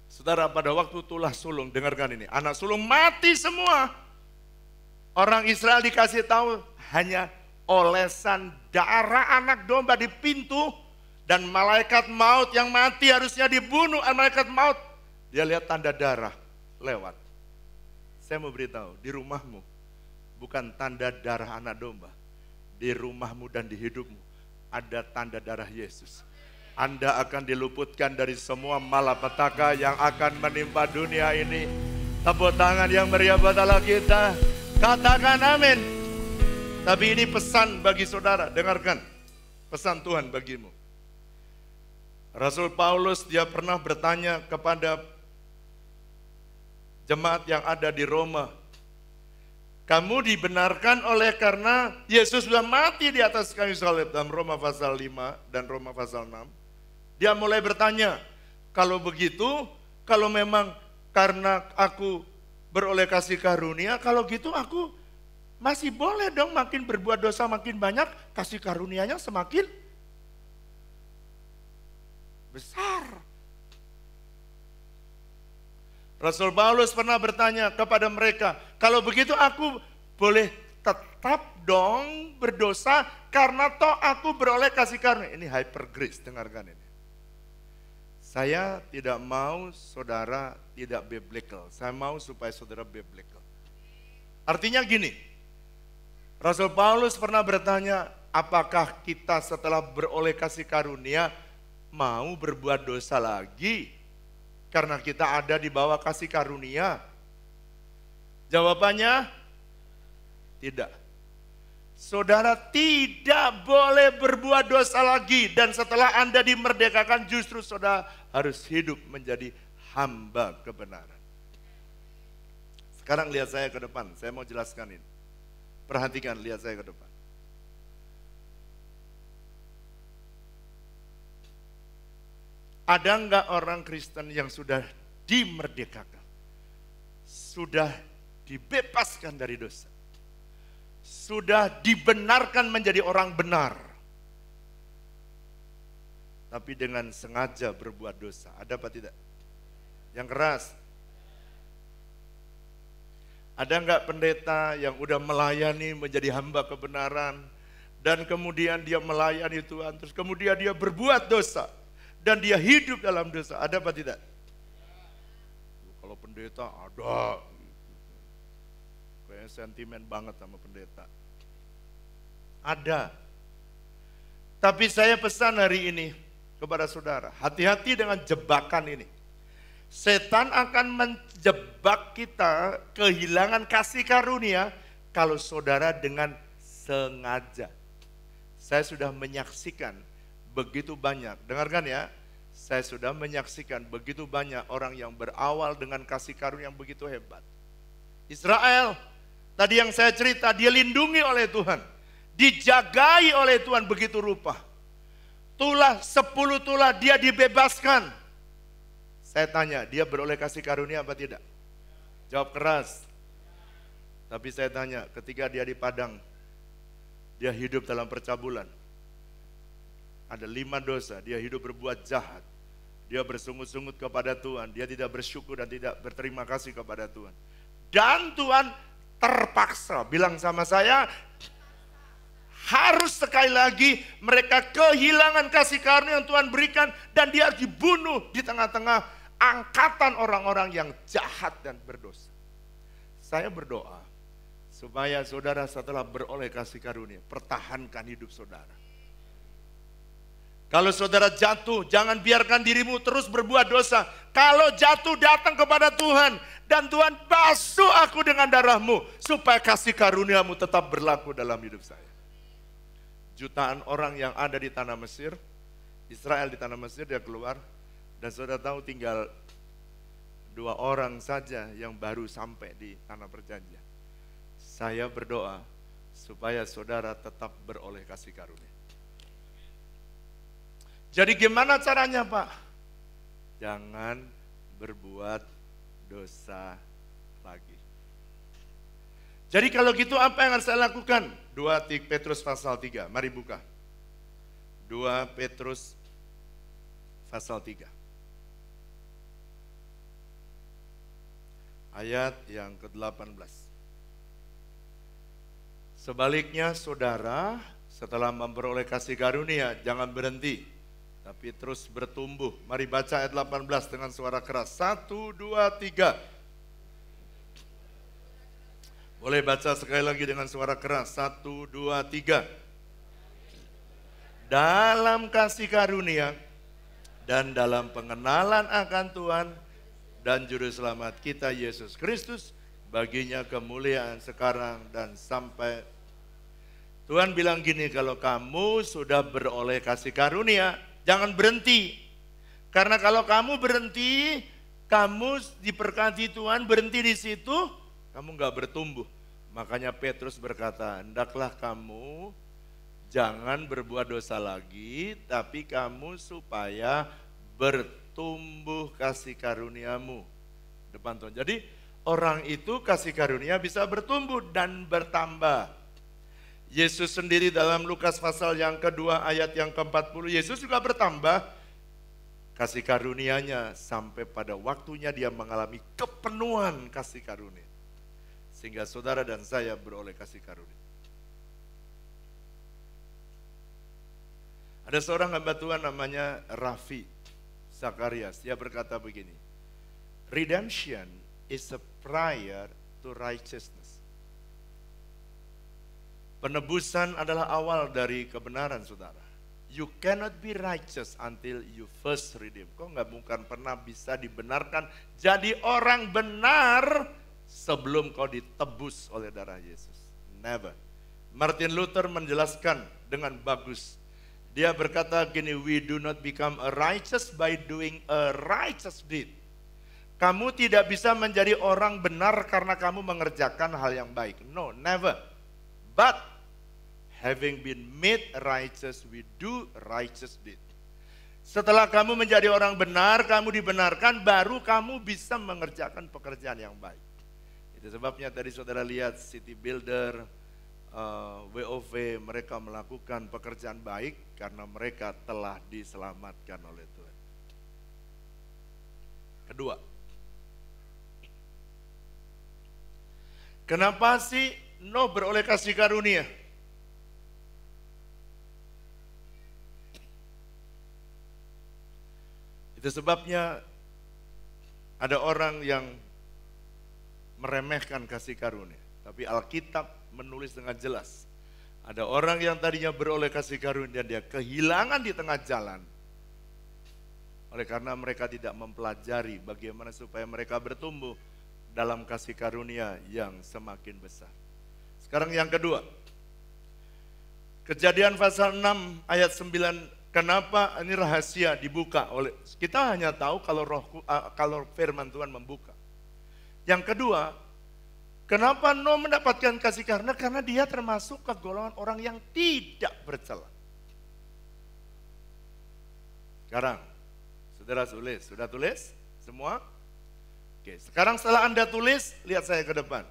[SPEAKER 1] Saudara, pada waktu tulah sulung, dengarkan ini, anak sulung mati semua. Orang Israel dikasih tahu hanya olesan darah anak domba di pintu, dan malaikat maut yang mati harusnya dibunuh, malaikat maut. Dia lihat tanda darah lewat. Saya mau beritahu, di rumahmu bukan tanda darah anak domba. Di rumahmu dan di hidupmu ada tanda darah Yesus. Anda akan diluputkan dari semua malapetaka yang akan menimpa dunia ini. Tepuk tangan yang meriah buat Allah kita. Katakan amin. Tapi ini pesan bagi saudara, dengarkan. Pesan Tuhan bagimu. Rasul Paulus dia pernah bertanya kepada jemaat yang ada di Roma. Kamu dibenarkan oleh karena Yesus sudah mati di atas kayu salib, dalam Roma pasal 5 dan Roma pasal 6. Dia mulai bertanya, kalau begitu, kalau memang karena aku beroleh kasih karunia, kalau gitu aku masih boleh dong makin berbuat dosa makin banyak, kasih karunianya semakin besar. Rasul Paulus pernah bertanya kepada mereka, kalau begitu aku boleh tetap dong berdosa karena toh aku beroleh kasih karunia. Ini hyper grace, dengarkan ini. Saya tidak mau saudara tidak biblical. Saya mau supaya saudara biblical. Artinya gini, Rasul Paulus pernah bertanya, apakah kita setelah beroleh kasih karunia mau berbuat dosa lagi? Karena kita ada di bawah kasih karunia. Jawabannya, tidak. Saudara tidak boleh berbuat dosa lagi. Dan setelah Anda dimerdekakan, justru saudara harus hidup menjadi hamba kebenaran. Sekarang lihat saya ke depan, saya mau jelaskan ini. Perhatikan, lihat saya ke depan. Ada enggak orang Kristen yang sudah dimerdekakan? Sudah dibebaskan dari dosa? Sudah dibenarkan menjadi orang benar? Tapi dengan sengaja berbuat dosa. Ada apa tidak? Yang keras. Ada enggak pendeta yang udah melayani menjadi hamba kebenaran, dan kemudian dia melayani Tuhan, terus kemudian dia berbuat dosa, dan dia hidup dalam dosa? Ada apa tidak? Kalau pendeta ada. Kayaknya sentimen banget sama pendeta. Ada. Tapi saya pesan hari ini kepada saudara, hati-hati dengan jebakan ini. Setan akan menjebak kita kehilangan kasih karunia kalau saudara dengan sengaja. Saya sudah menyaksikan begitu banyak, dengarkan ya, saya sudah menyaksikan begitu banyak orang yang berawal dengan kasih karunia yang begitu hebat. Israel, tadi yang saya cerita, dia lindungi oleh Tuhan, dijagai oleh Tuhan begitu rupa. tulah, 10 tulah, dia dibebaskan. Saya tanya, dia beroleh kasih karunia apa tidak? Jawab keras. Tapi saya tanya, ketika dia di padang, dia hidup dalam percabulan. Ada 5 dosa, dia hidup berbuat jahat. Dia bersungut-sungut kepada Tuhan, dia tidak bersyukur dan tidak berterima kasih kepada Tuhan. Dan Tuhan terpaksa bilang sama saya, harus sekali lagi mereka kehilangan kasih karunia yang Tuhan berikan dan dia dibunuh di tengah-tengah angkatan orang-orang yang jahat dan berdosa. Saya berdoa supaya saudara setelah beroleh kasih karunia, pertahankan hidup saudara. Kalau saudara jatuh, jangan biarkan dirimu terus berbuat dosa. Kalau jatuh, datang kepada Tuhan. Dan Tuhan basuh aku dengan darah-Mu, supaya kasih karuniamu tetap berlaku dalam hidup saya. Jutaan orang yang ada di tanah Mesir, Israel di tanah Mesir, dia keluar. Dan saudara tahu tinggal 2 orang saja yang baru sampai di tanah perjanjian. Saya berdoa supaya saudara tetap beroleh kasih karunia. Jadi gimana caranya, Pak? Jangan berbuat dosa lagi. Jadi kalau gitu apa yang harus saya lakukan? 2 Petrus pasal 3, mari buka. 2 Petrus pasal 3. Ayat yang ke-18. Sebaliknya saudara, setelah memperoleh kasih karunia, jangan berhenti, tapi terus bertumbuh. Mari baca ayat 18 dengan suara keras. 1, 2, 3. Boleh baca sekali lagi dengan suara keras. 1, 2, 3. Dalam kasih karunia dan dalam pengenalan akan Tuhan dan Juru Selamat kita Yesus Kristus, baginya kemuliaan sekarang dan sampai. Tuhan bilang gini, kalau kamu sudah beroleh kasih karunia, jangan berhenti. Karena kalau kamu berhenti, kamu diberkati Tuhan, berhenti di situ, kamu gak bertumbuh. Makanya Petrus berkata, hendaklah kamu jangan berbuat dosa lagi, tapi kamu supaya bertumbuh kasih karuniamu. Depan Tuhan. Jadi orang itu kasih karunia bisa bertumbuh dan bertambah. Yesus sendiri dalam Lukas pasal yang kedua ayat yang ke-40, Yesus juga bertambah kasih karunianya sampai pada waktunya dia mengalami kepenuhan kasih karunia. Sehingga saudara dan saya beroleh kasih karunia. Ada seorang hamba Tuhan namanya Raffi Zakarias, dia berkata begini, redemption is a prior to righteousness. Penebusan adalah awal dari kebenaran, saudara. You cannot be righteous until you first redeem. Kau nggak mungkin pernah bisa dibenarkan jadi orang benar sebelum kau ditebus oleh darah Yesus. Never. Martin Luther menjelaskan dengan bagus. Dia berkata gini, we do not become a righteous by doing a righteous deed. Kamu tidak bisa menjadi orang benar karena kamu mengerjakan hal yang baik. No, never. But having been made righteous, we do righteous deed. Setelah kamu menjadi orang benar, kamu dibenarkan, baru kamu bisa mengerjakan pekerjaan yang baik. Itu sebabnya tadi saudara lihat City Builder, WOV, mereka melakukan pekerjaan baik karena mereka telah diselamatkan oleh Tuhan. Kedua, kenapa sih Nuh beroleh kasih karunia? Itu sebabnya ada orang yang meremehkan kasih karunia. Tapi Alkitab menulis dengan jelas. Ada orang yang tadinya beroleh kasih karunia, dia kehilangan di tengah jalan. Oleh karena mereka tidak mempelajari bagaimana supaya mereka bertumbuh dalam kasih karunia yang semakin besar. Sekarang yang kedua. Kejadian pasal 6 ayat 9. Kenapa ini rahasia dibuka oleh kita hanya tahu kalau firman Tuhan membuka. Yang kedua, kenapa Nuh mendapatkan kasih karunia? Karena dia termasuk ke golongan orang yang tidak bercela. Sekarang, saudara tulis. Sudah tulis? Semua? Oke, sekarang setelah Anda tulis, lihat saya ke depan.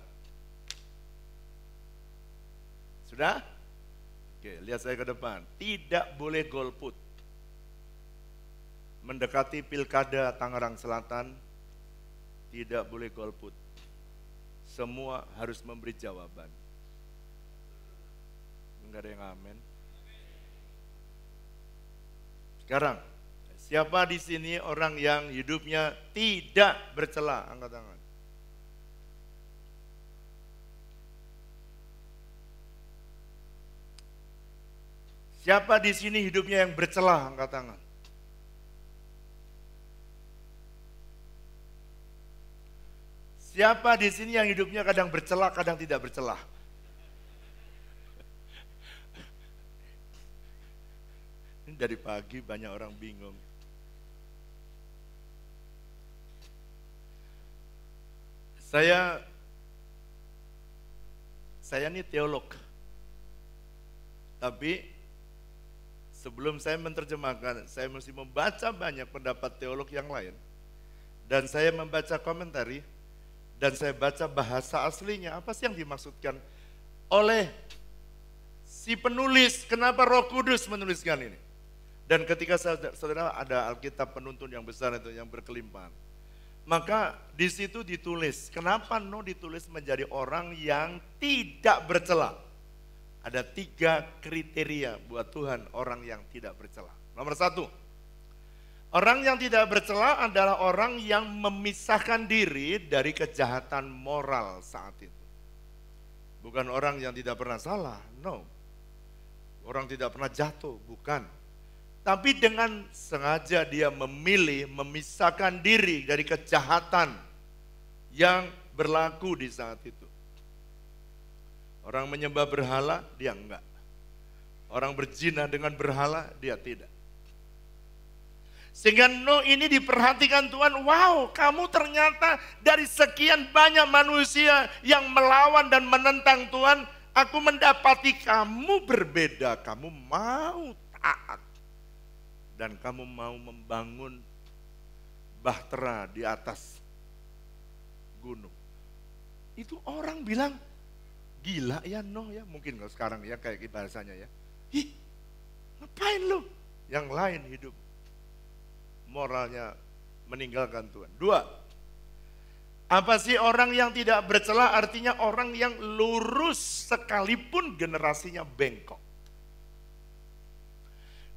[SPEAKER 1] Sudah? Oke, lihat saya ke depan. Tidak boleh golput. Mendekati pilkada Tangerang Selatan, tidak boleh golput. Semua harus memberi jawaban. Enggak ada yang amin. Sekarang, siapa di sini orang yang hidupnya tidak bercela? Angkat tangan. Siapa di sini hidupnya yang bercela? Angkat tangan. Siapa di sini yang hidupnya kadang bercela, kadang tidak bercela? Ini dari pagi banyak orang bingung. Saya ini teolog. Tapi sebelum saya menerjemahkan, saya mesti membaca banyak pendapat teolog yang lain. Dan saya membaca komentari, dan saya baca bahasa aslinya. Apa sih yang dimaksudkan oleh si penulis? Kenapa Roh Kudus menuliskan ini? Dan ketika saudara ada Alkitab penuntun yang besar itu, yang berkelimpahan. Maka di situ ditulis, kenapa ditulis menjadi orang yang tidak bercela? Ada 3 kriteria buat Tuhan orang yang tidak bercela. Nomor 1, orang yang tidak bercela adalah orang yang memisahkan diri dari kejahatan moral saat itu. Bukan orang yang tidak pernah salah, no. Orang tidak pernah jatuh, bukan. Tapi dengan sengaja dia memilih memisahkan diri dari kejahatan yang berlaku di saat itu. Orang menyembah berhala, dia enggak. Orang berzina dengan berhala, dia tidak. Sehingga ini diperhatikan Tuhan, wow, kamu ternyata dari sekian banyak manusia yang melawan dan menentang Tuhan, aku mendapati kamu berbeda, kamu mau taat. Dan kamu mau membangun bahtera di atas gunung. Itu orang bilang, gila ya ya. Mungkin kalau sekarang ya kayak bahasanya ya. Ih, ngapain lu? Yang lain hidup moralnya meninggalkan Tuhan. 2, apa sih orang yang tidak bercela? Artinya orang yang lurus sekalipun generasinya bengkok.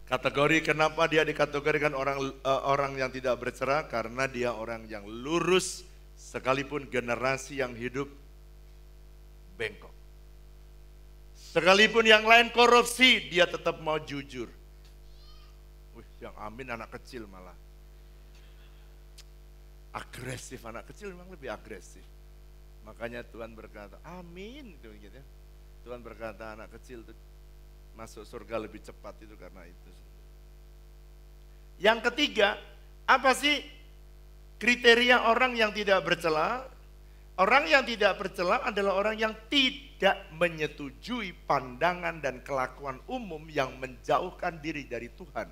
[SPEAKER 1] Kategori kenapa dia dikategorikan orang yang tidak bercela? Karena dia orang yang lurus sekalipun generasi yang hidup bengkok. Sekalipun yang lain korupsi, dia tetap mau jujur. Yang amin anak kecil malah. Agresif, anak kecil memang lebih agresif. Makanya Tuhan berkata, amin. Gitu. Tuhan berkata anak kecil itu masuk surga lebih cepat itu karena itu. Yang ketiga, apa sih kriteria orang yang tidak bercela? Orang yang tidak bercela adalah orang yang tidak menyetujui pandangan dan kelakuan umum yang menjauhkan diri dari Tuhan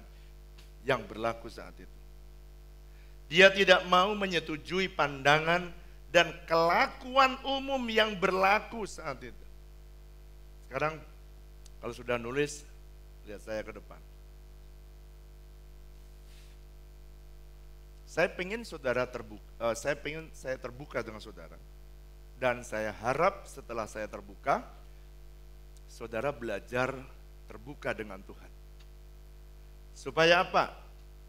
[SPEAKER 1] yang berlaku saat itu. Dia tidak mau menyetujui pandangan dan kelakuan umum yang berlaku saat itu. Sekarang kalau sudah nulis, lihat saya ke depan. Saya pengen saudara terbuka, saya terbuka dengan saudara. Dan saya harap setelah saya terbuka, saudara belajar terbuka dengan Tuhan. Supaya apa?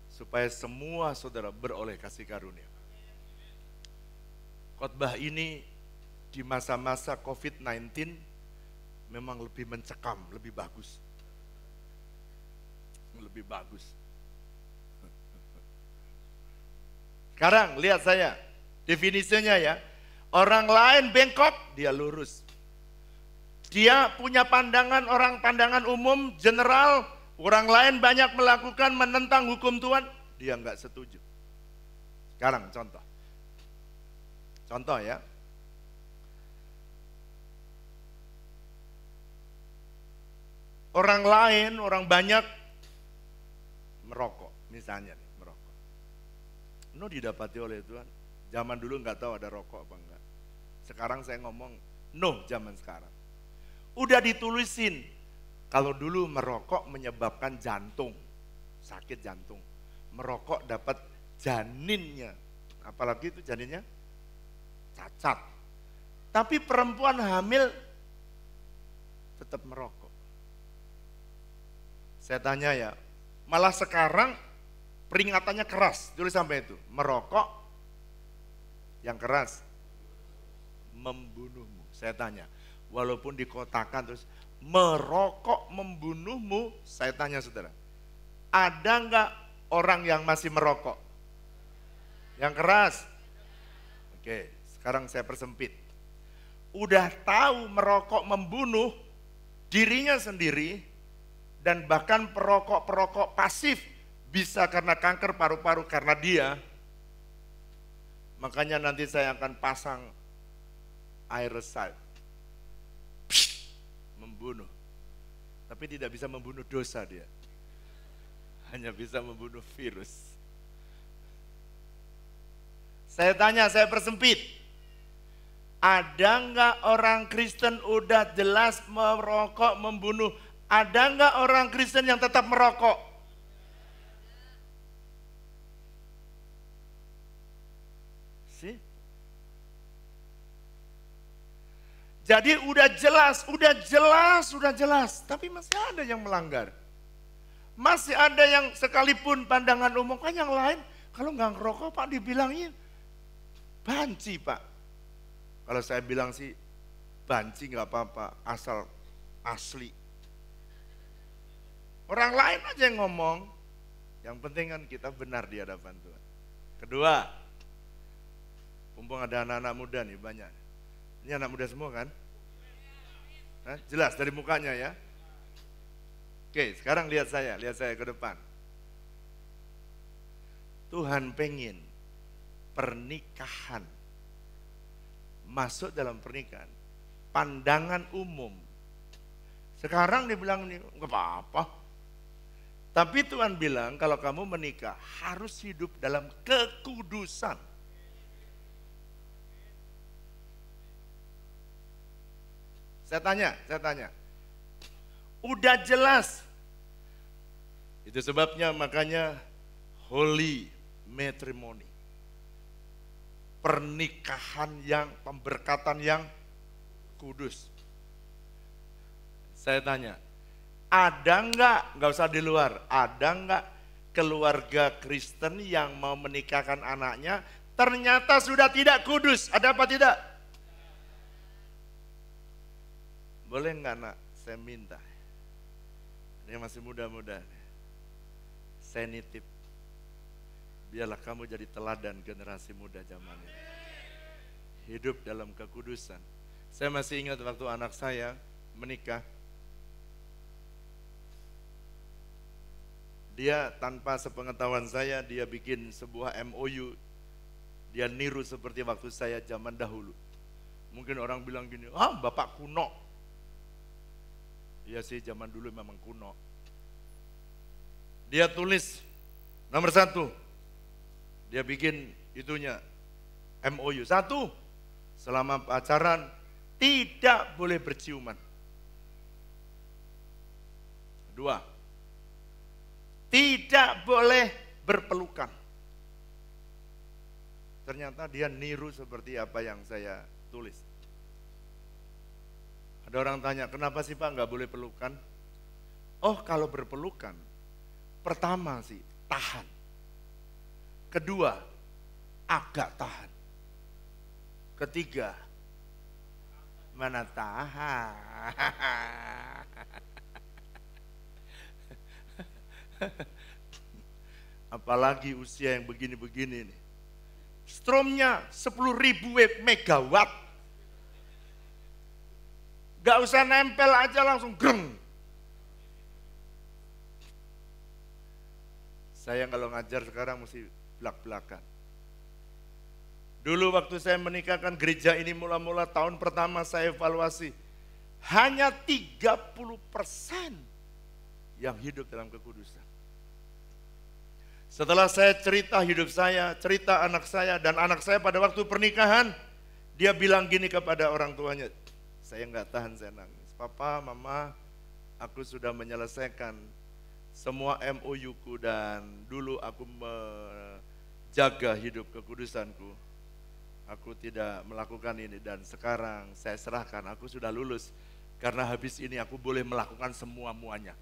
[SPEAKER 1] Supaya semua saudara beroleh kasih karunia. Khotbah ini di masa-masa COVID-19 memang lebih mencekam, lebih bagus. Lebih bagus. Sekarang lihat saya, definisinya ya. Orang lain bengkok, dia lurus. Dia punya pandangan umum, general. Orang lain banyak melakukan menentang hukum Tuhan, dia enggak setuju. Sekarang contoh. Contoh ya. Orang lain, orang banyak merokok. misalnya nih, merokok. No didapati oleh Tuhan. Zaman dulu nggak tahu ada rokok apa enggak. Sekarang saya ngomong no zaman sekarang. Udah ditulisin, kalau dulu merokok menyebabkan jantung, sakit jantung. Merokok dapat janinnya, apalagi itu janinnya cacat. Tapi perempuan hamil tetap merokok. Saya tanya ya, malah sekarang peringatannya keras, tulis sampai itu, merokok yang keras membunuhmu. Saya tanya, walaupun dikotakan terus merokok membunuhmu, saya tanya saudara, ada enggak orang yang masih merokok? Yang keras? Oke, sekarang saya persempit. Udah tahu merokok membunuh dirinya sendiri dan bahkan perokok pasif bisa karena kanker paru-paru karena dia. Makanya nanti saya akan pasang aerosol. Membunuh. Tapi tidak bisa membunuh dosa dia. Hanya bisa membunuh virus. Saya tanya, saya persempit. Ada enggak orang Kristen udah jelas merokok membunuh? Ada enggak orang Kristen yang tetap merokok? Jadi udah jelas, tapi masih ada yang melanggar. Masih ada yang sekalipun pandangan umum, kan yang lain kalau nggak ngerokok Pak dibilangin banci Pak. Kalau saya bilang sih banci nggak apa-apa, asal asli. Orang lain aja yang ngomong, yang penting kan kita benar di hadapan Tuhan. Kedua, mumpung ada anak-anak muda nih banyak. Ini anak muda semua kan? Jelas dari mukanya ya. Oke, sekarang lihat saya ke depan. Tuhan pengen pernikahan, masuk dalam pernikahan, pandangan umum. Sekarang dibilang ini nggak apa-apa. Tapi Tuhan bilang kalau kamu menikah harus hidup dalam kekudusan. Saya tanya. Udah jelas. Itu sebabnya makanya holy matrimony. Pernikahan yang, pemberkatan yang kudus. Saya tanya, ada enggak usah di luar, ada enggak keluarga Kristen yang mau menikahkan anaknya ternyata sudah tidak kudus, ada apa tidak? Boleh enggak nak, saya minta. Ini masih muda-muda. Saya nitip. Biarlah kamu jadi teladan generasi muda zaman ini. Hidup dalam kekudusan. Saya masih ingat waktu anak saya menikah. Dia tanpa sepengetahuan saya, dia bikin sebuah MOU. Dia niru seperti waktu saya zaman dahulu. Mungkin orang bilang gini, bapak kuno. Iya sih, zaman dulu memang kuno. Dia tulis nomor 1, dia bikin itunya MOU. 1, selama pacaran tidak boleh berciuman. 2, tidak boleh berpelukan. Ternyata dia niru seperti apa yang saya tulis. Ada orang tanya, kenapa sih Pak nggak boleh pelukan? Oh, kalau berpelukan, pertama sih tahan. Kedua, agak tahan. Ketiga, mana tahan. Apalagi usia yang begini-begini nih. Stromnya 10.000 megawatt. Gak usah nempel aja langsung greng. Saya kalau ngajar sekarang mesti belak-belakan. Dulu waktu saya menikahkan gereja ini mula-mula tahun pertama saya evaluasi. Hanya 30% yang hidup dalam kekudusan. Setelah saya cerita hidup saya, cerita anak saya, dan anak saya pada waktu pernikahan, dia bilang gini kepada orang tuanya, saya nggak tahan, saya nangis. Papa, mama, aku sudah menyelesaikan semua MOU-ku dan dulu aku menjaga hidup kekudusanku. Aku tidak melakukan ini dan sekarang saya serahkan, aku sudah lulus. Karena habis ini aku boleh melakukan semua-muanya.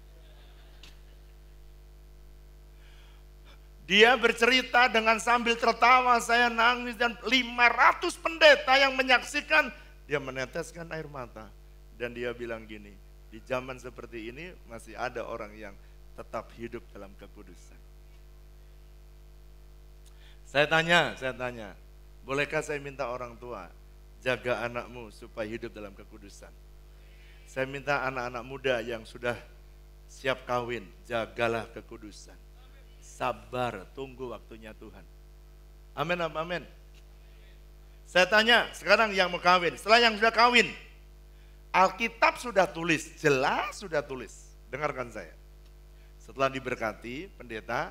[SPEAKER 1] Dia bercerita dengan sambil tertawa, saya nangis dan 500 pendeta yang menyaksikan, dia meneteskan air mata. Dan dia bilang gini, di zaman seperti ini masih ada orang yang tetap hidup dalam kekudusan. Saya tanya, bolehkah saya minta orang tua jaga anakmu supaya hidup dalam kekudusan? Saya minta anak-anak muda yang sudah siap kawin, jagalah kekudusan. Sabar, tunggu waktunya Tuhan. Amin, amin. Saya tanya, sekarang yang mau kawin, setelah yang sudah kawin, Alkitab sudah tulis, jelas sudah tulis. Dengarkan saya. Setelah diberkati, pendeta,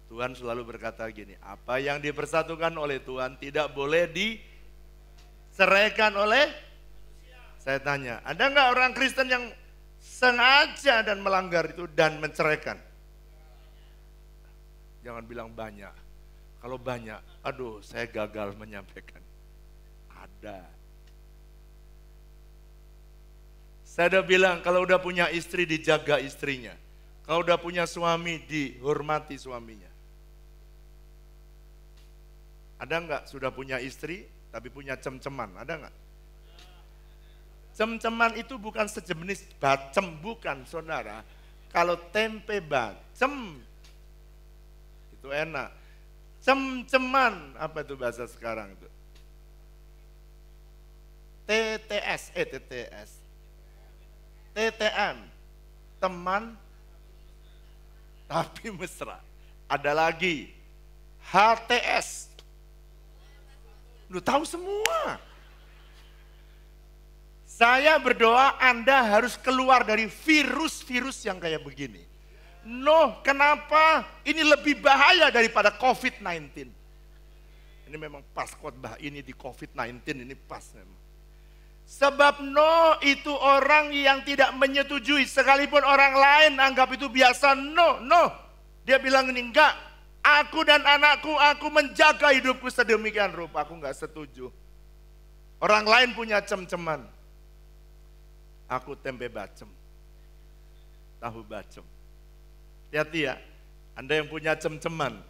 [SPEAKER 1] Tuhan selalu berkata gini, apa yang dipersatukan oleh Tuhan tidak boleh diceraikan oleh. Saya tanya, ada nggak orang Kristen yang sengaja dan melanggar itu dan menceraikan? Jangan bilang banyak. Kalau banyak, aduh saya gagal menyampaikan. Ada. Saya udah bilang kalau udah punya istri dijaga istrinya. Kalau udah punya suami dihormati suaminya. Ada nggak sudah punya istri tapi punya cem-ceman? Ada nggak? Cem-ceman itu bukan sejenis bacem, bukan saudara. Kalau tempe bacem itu enak. Cem-ceman, apa itu bahasa sekarang itu? TTS. TTM, teman tapi mesra. Ada lagi, HTS. Lu tahu semua. Saya berdoa Anda harus keluar dari virus-virus yang kayak begini. No, kenapa? Ini lebih bahaya daripada COVID-19. Ini memang pas khotbah ini di COVID-19, ini pas memang. Sebab no itu orang yang tidak menyetujui, sekalipun orang lain anggap itu biasa, no. Dia bilang ini, enggak, aku dan anakku, aku menjaga hidupku sedemikian rupa, aku enggak setuju. Orang lain punya cem-ceman, aku tempe bacem, tahu bacem. Hati-hati ya, Anda yang punya cem-ceman,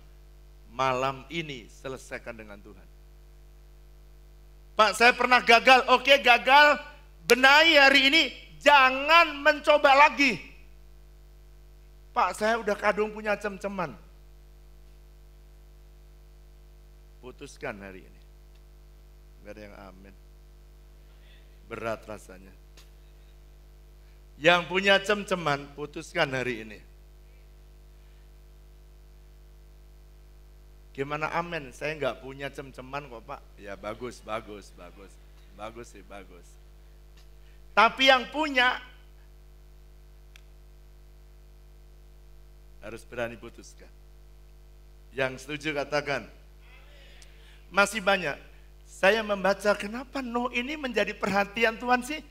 [SPEAKER 1] malam ini selesaikan dengan Tuhan. Pak, saya pernah gagal. Oke, gagal, benahi hari ini, jangan mencoba lagi. Pak, saya udah kadung punya cem-ceman. Putuskan hari ini. Gak ada yang amin. Berat rasanya. Yang punya cem-ceman, putuskan hari ini. Gimana amin? Saya nggak punya cem-ceman kok Pak. Ya bagus. Bagus sih. Tapi yang punya harus berani putuskan. Yang setuju katakan. Masih banyak. Saya membaca kenapa Noah ini menjadi perhatian Tuhan sih?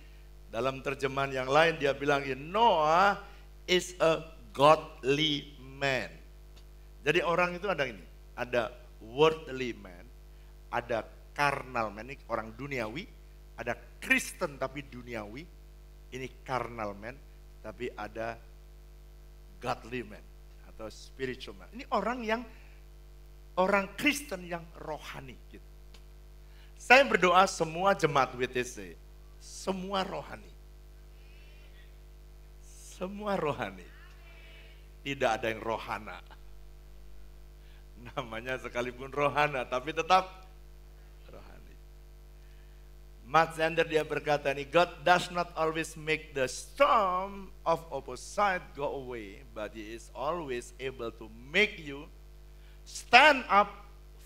[SPEAKER 1] Dalam terjemahan yang lain dia bilang Noah is a godly man. Jadi orang itu ada ini. Ada worldly man, ada carnal man, ini orang duniawi, ada Kristen tapi duniawi, ini carnal man, tapi ada godly man atau spiritual man. Ini orang Kristen yang rohani gitu. Saya berdoa semua jemaat WTC, semua rohani. Semua rohani. Tidak ada yang rohana. Namanya sekalipun rohana, tapi tetap rohani. Matt Zander dia berkata ini, God does not always make the storm of opposite go away, but He is always able to make you stand up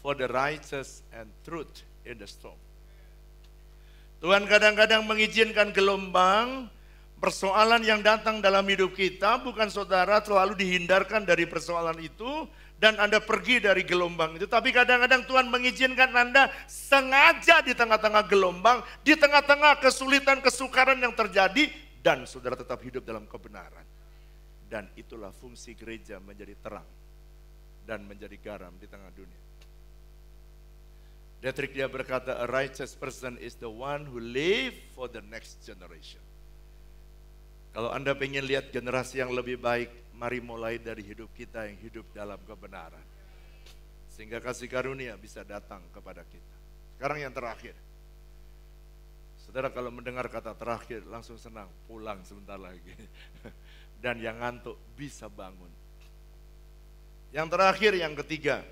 [SPEAKER 1] for the righteous and truth in the storm. Tuhan kadang-kadang mengizinkan gelombang persoalan yang datang dalam hidup kita, bukan saudara selalu dihindarkan dari persoalan itu dan Anda pergi dari gelombang itu. Tapi kadang-kadang Tuhan mengizinkan Anda sengaja di tengah-tengah gelombang, di tengah-tengah kesulitan, kesukaran yang terjadi, dan saudara tetap hidup dalam kebenaran. Dan itulah fungsi gereja, menjadi terang dan menjadi garam di tengah dunia. Dietrich dia berkata, a righteous person is the one who live for the next generation. Kalau Anda pengen lihat generasi yang lebih baik, mari mulai dari hidup kita yang hidup dalam kebenaran. Sehingga kasih karunia bisa datang kepada kita. Sekarang yang terakhir. Saudara kalau mendengar kata terakhir langsung senang, pulang sebentar lagi. Dan yang ngantuk bisa bangun. Yang terakhir, yang ketiga.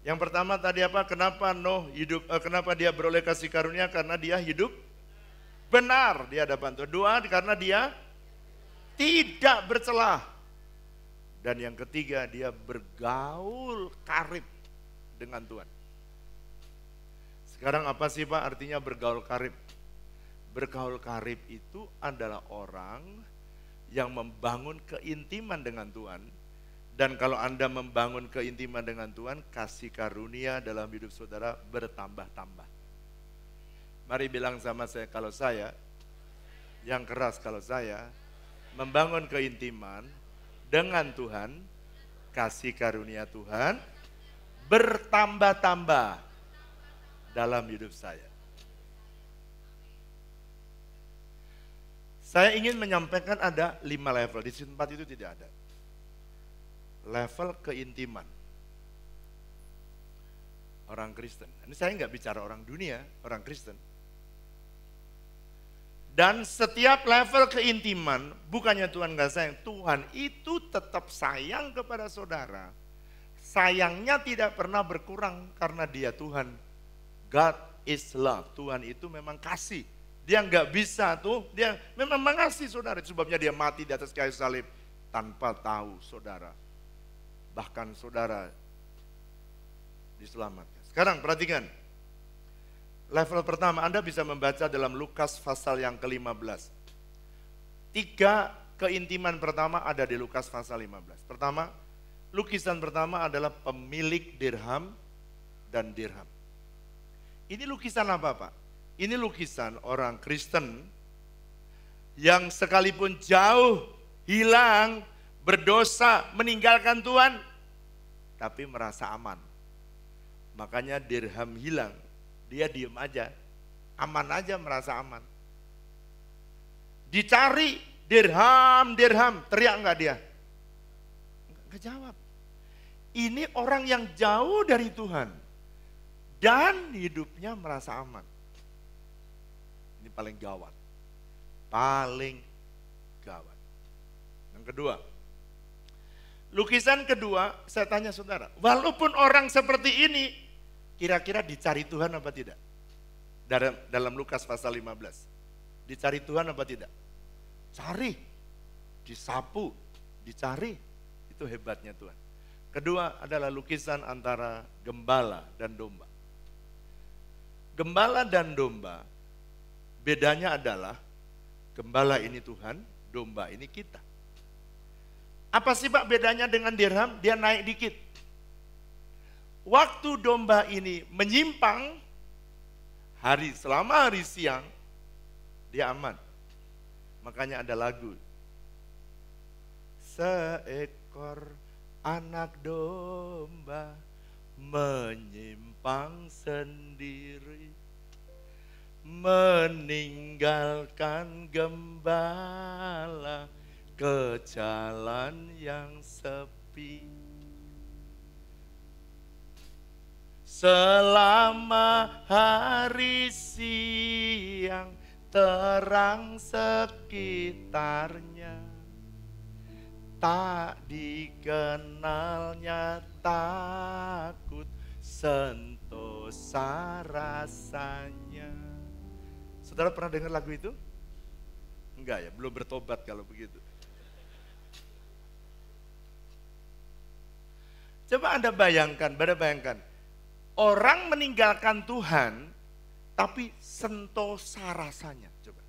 [SPEAKER 1] Yang pertama tadi apa? Kenapa Nuh hidup? Kenapa dia beroleh kasih karunia? Karena dia hidup benar di hadapan Tuhan. Dua, karena dia tidak bercelah. Dan yang ketiga, dia bergaul karib dengan Tuhan. Sekarang apa sih Pak artinya bergaul karib? Bergaul karib itu adalah orang yang membangun keintiman dengan Tuhan. Dan kalau Anda membangun keintiman dengan Tuhan, kasih karunia dalam hidup saudara bertambah-tambah. Mari bilang sama saya, kalau saya, yang keras kalau saya, membangun keintiman dengan Tuhan, kasih karunia Tuhan bertambah-tambah dalam hidup saya. Saya ingin menyampaikan ada 5 level, di tempat itu tidak ada. Level keintiman orang Kristen. Ini saya nggak bicara orang dunia, orang Kristen. Dan setiap level keintiman, bukannya Tuhan gak sayang, Tuhan itu tetap sayang kepada saudara. Sayangnya tidak pernah berkurang karena dia Tuhan. God is love, Tuhan itu memang kasih. Dia gak bisa tuh, dia memang mengasihi saudara. Sebabnya dia mati di atas kayu salib tanpa tahu saudara. Bahkan saudara diselamatkan. Sekarang perhatikan. Level pertama Anda bisa membaca dalam Lukas pasal yang ke-15. 3 keintiman pertama ada di Lukas pasal 15. Pertama, lukisan pertama adalah pemilik dirham dan dirham. Ini lukisan apa Pak? Ini lukisan orang Kristen yang sekalipun jauh, hilang, berdosa, meninggalkan Tuhan, tapi merasa aman. Makanya dirham hilang. Dia diem aja, aman aja, merasa aman. Dicari dirham, teriak enggak dia? Enggak jawab. Ini orang yang jauh dari Tuhan dan hidupnya merasa aman. Ini paling gawat. Paling gawat. Yang kedua, lukisan kedua, saya tanya saudara, walaupun orang seperti ini, kira-kira dicari Tuhan apa tidak? Dalam Lukas pasal 15. Dicari Tuhan apa tidak? Cari. Disapu. Dicari. Itu hebatnya Tuhan. Kedua adalah lukisan antara gembala dan domba. Gembala dan domba, bedanya adalah gembala ini Tuhan, domba ini kita. Apa sih Pak bedanya dengan dirham? Dia naik dikit. Waktu domba ini menyimpang, selama hari siang, dia aman. Makanya ada lagu. Seekor anak domba menyimpang sendiri, meninggalkan gembala ke jalan yang sepi. Selama hari siang terang sekitarnya, tak dikenalnya takut, sentosa rasanya. Saudara pernah dengar lagu itu? Enggak ya, belum bertobat kalau begitu. Coba Anda bayangkan, orang meninggalkan Tuhan, tapi sentosa rasanya. Coba.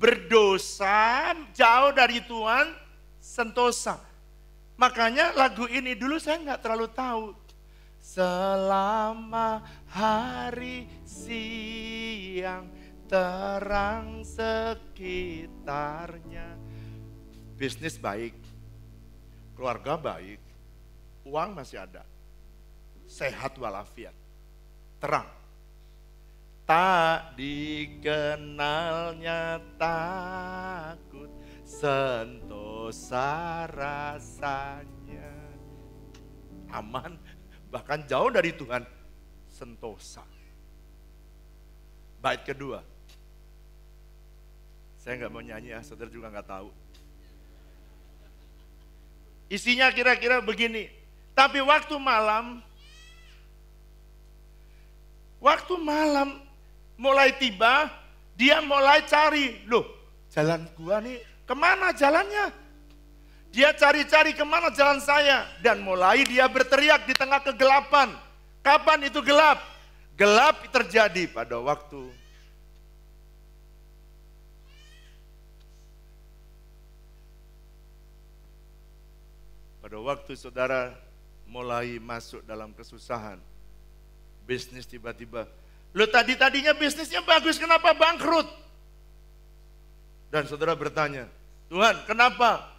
[SPEAKER 2] berdosa, jauh dari Tuhan, sentosa. Makanya lagu ini dulu saya nggak terlalu tahu. Selama hari siang terang sekitarnya. Bisnis baik, keluarga baik, uang masih ada, sehat walafiat, terang. Tak dikenalnya takut, sentosa rasanya. Aman, bahkan jauh dari Tuhan, sentosa. Bait kedua, saya nggak mau nyanyi ya, saudara juga nggak tahu. Isinya kira-kira begini, tapi waktu malam mulai tiba, dia mulai cari, loh jalan gua nih kemana jalannya? Dia cari-cari kemana jalan saya, dan mulai dia berteriak di tengah kegelapan. Kapan itu gelap? Gelap terjadi pada waktu saudara mulai masuk dalam kesusahan. Bisnis tiba-tiba, lo tadinya bisnisnya bagus, kenapa bangkrut? Dan saudara bertanya, Tuhan kenapa?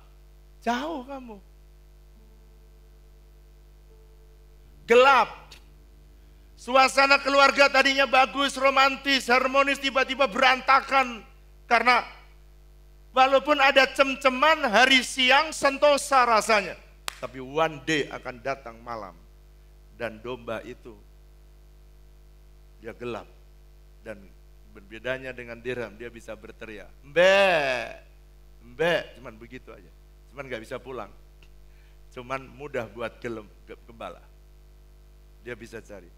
[SPEAKER 2] Jauh kamu. Gelap. Suasana keluarga tadinya bagus, romantis, harmonis, tiba-tiba berantakan. Karena walaupun ada cem-ceman, hari siang sentosa rasanya. Tapi one day akan datang malam. Dan domba itu dia gelap, dan berbedanya dengan dirham, dia bisa berteriak, Mbe, cuman begitu aja, cuman nggak bisa pulang, cuman mudah buat gembala, dia bisa cari,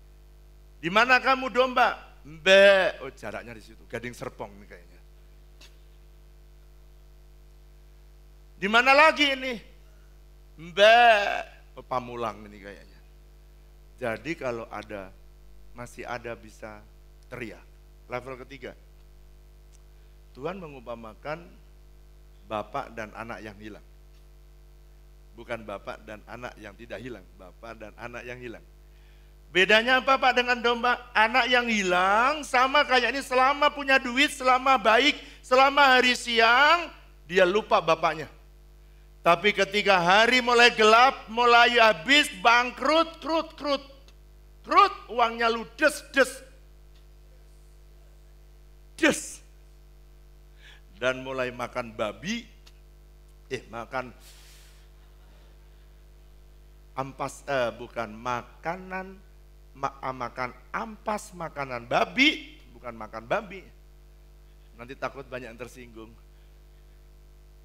[SPEAKER 2] di mana kamu domba, Mbe, oh jaraknya di situ, Gading Serpong nih kayaknya, di mana lagi ini, Mbe, oh, Pamulang ini kayaknya. Jadi kalau masih ada bisa teriak. Level ketiga, Tuhan mengumpamakan bapak dan anak yang hilang. Bukan bapak dan anak yang tidak hilang, bapak dan anak yang hilang. Bedanya apa Pak dengan domba? Anak yang hilang sama kayak ini, selama punya duit, selama baik, selama hari siang, dia lupa bapaknya. Tapi ketika hari mulai gelap, mulai habis, bangkrut, krut, uangnya ludes, dan mulai makan babi, makan ampas, makan ampas makanan babi, bukan makan babi. Nanti takut banyak yang tersinggung.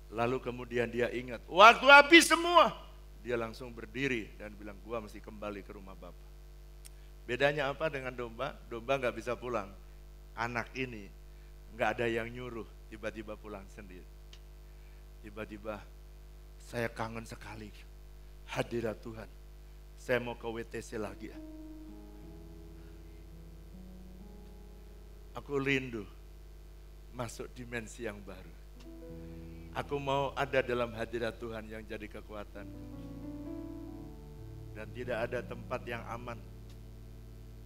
[SPEAKER 2] Lalu kemudian dia ingat, waktu habis semua. Dia langsung berdiri dan bilang, gua mesti kembali ke rumah Bapak. Bedanya apa dengan domba? Domba nggak bisa pulang. Anak ini nggak ada yang nyuruh, tiba-tiba pulang sendiri. Tiba-tiba saya kangen sekali hadirat Tuhan. Saya mau ke WTC lagi ya. Aku rindu masuk dimensi yang baru. Aku mau ada dalam hadirat Tuhan yang jadi kekuatan. Dan tidak ada tempat yang aman.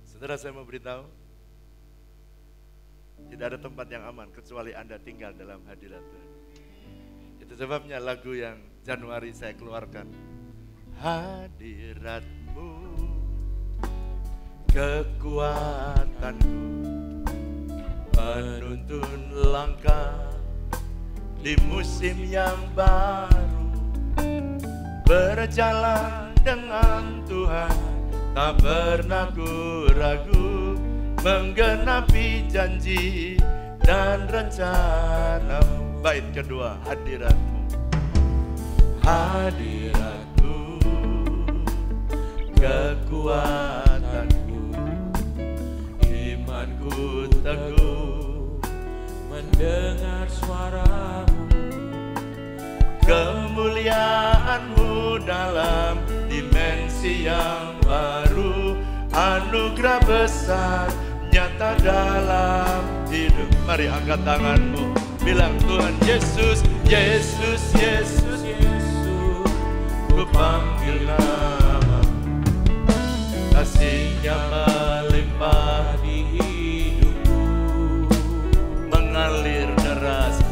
[SPEAKER 2] Saudara, saya mau beritahu, tidak ada tempat yang aman kecuali Anda tinggal dalam hadirat Tuhan. Itu sebabnya lagu yang Januari saya keluarkan. Hadirat-Mu, kekuatanku, menuntun langkah di musim yang baru. Berjalan dengan Tuhan, tak pernah ku ragu, menggenapi janji dan rencana-Mu. Bait kedua, hadirat-Mu. Hadirat-Mu, kekuatanku, imanku teguh mendengar suara-Mu. Kemuliaan-Mu dalam dimensi yang baru, anugerah besar nyata dalam hidup. Mari angkat tanganmu. Bilang Tuhan Yesus, Yesus, Yesus, Yesus, ku panggil nama. Kasih-Nya melimpah di hidupku, mengalir deras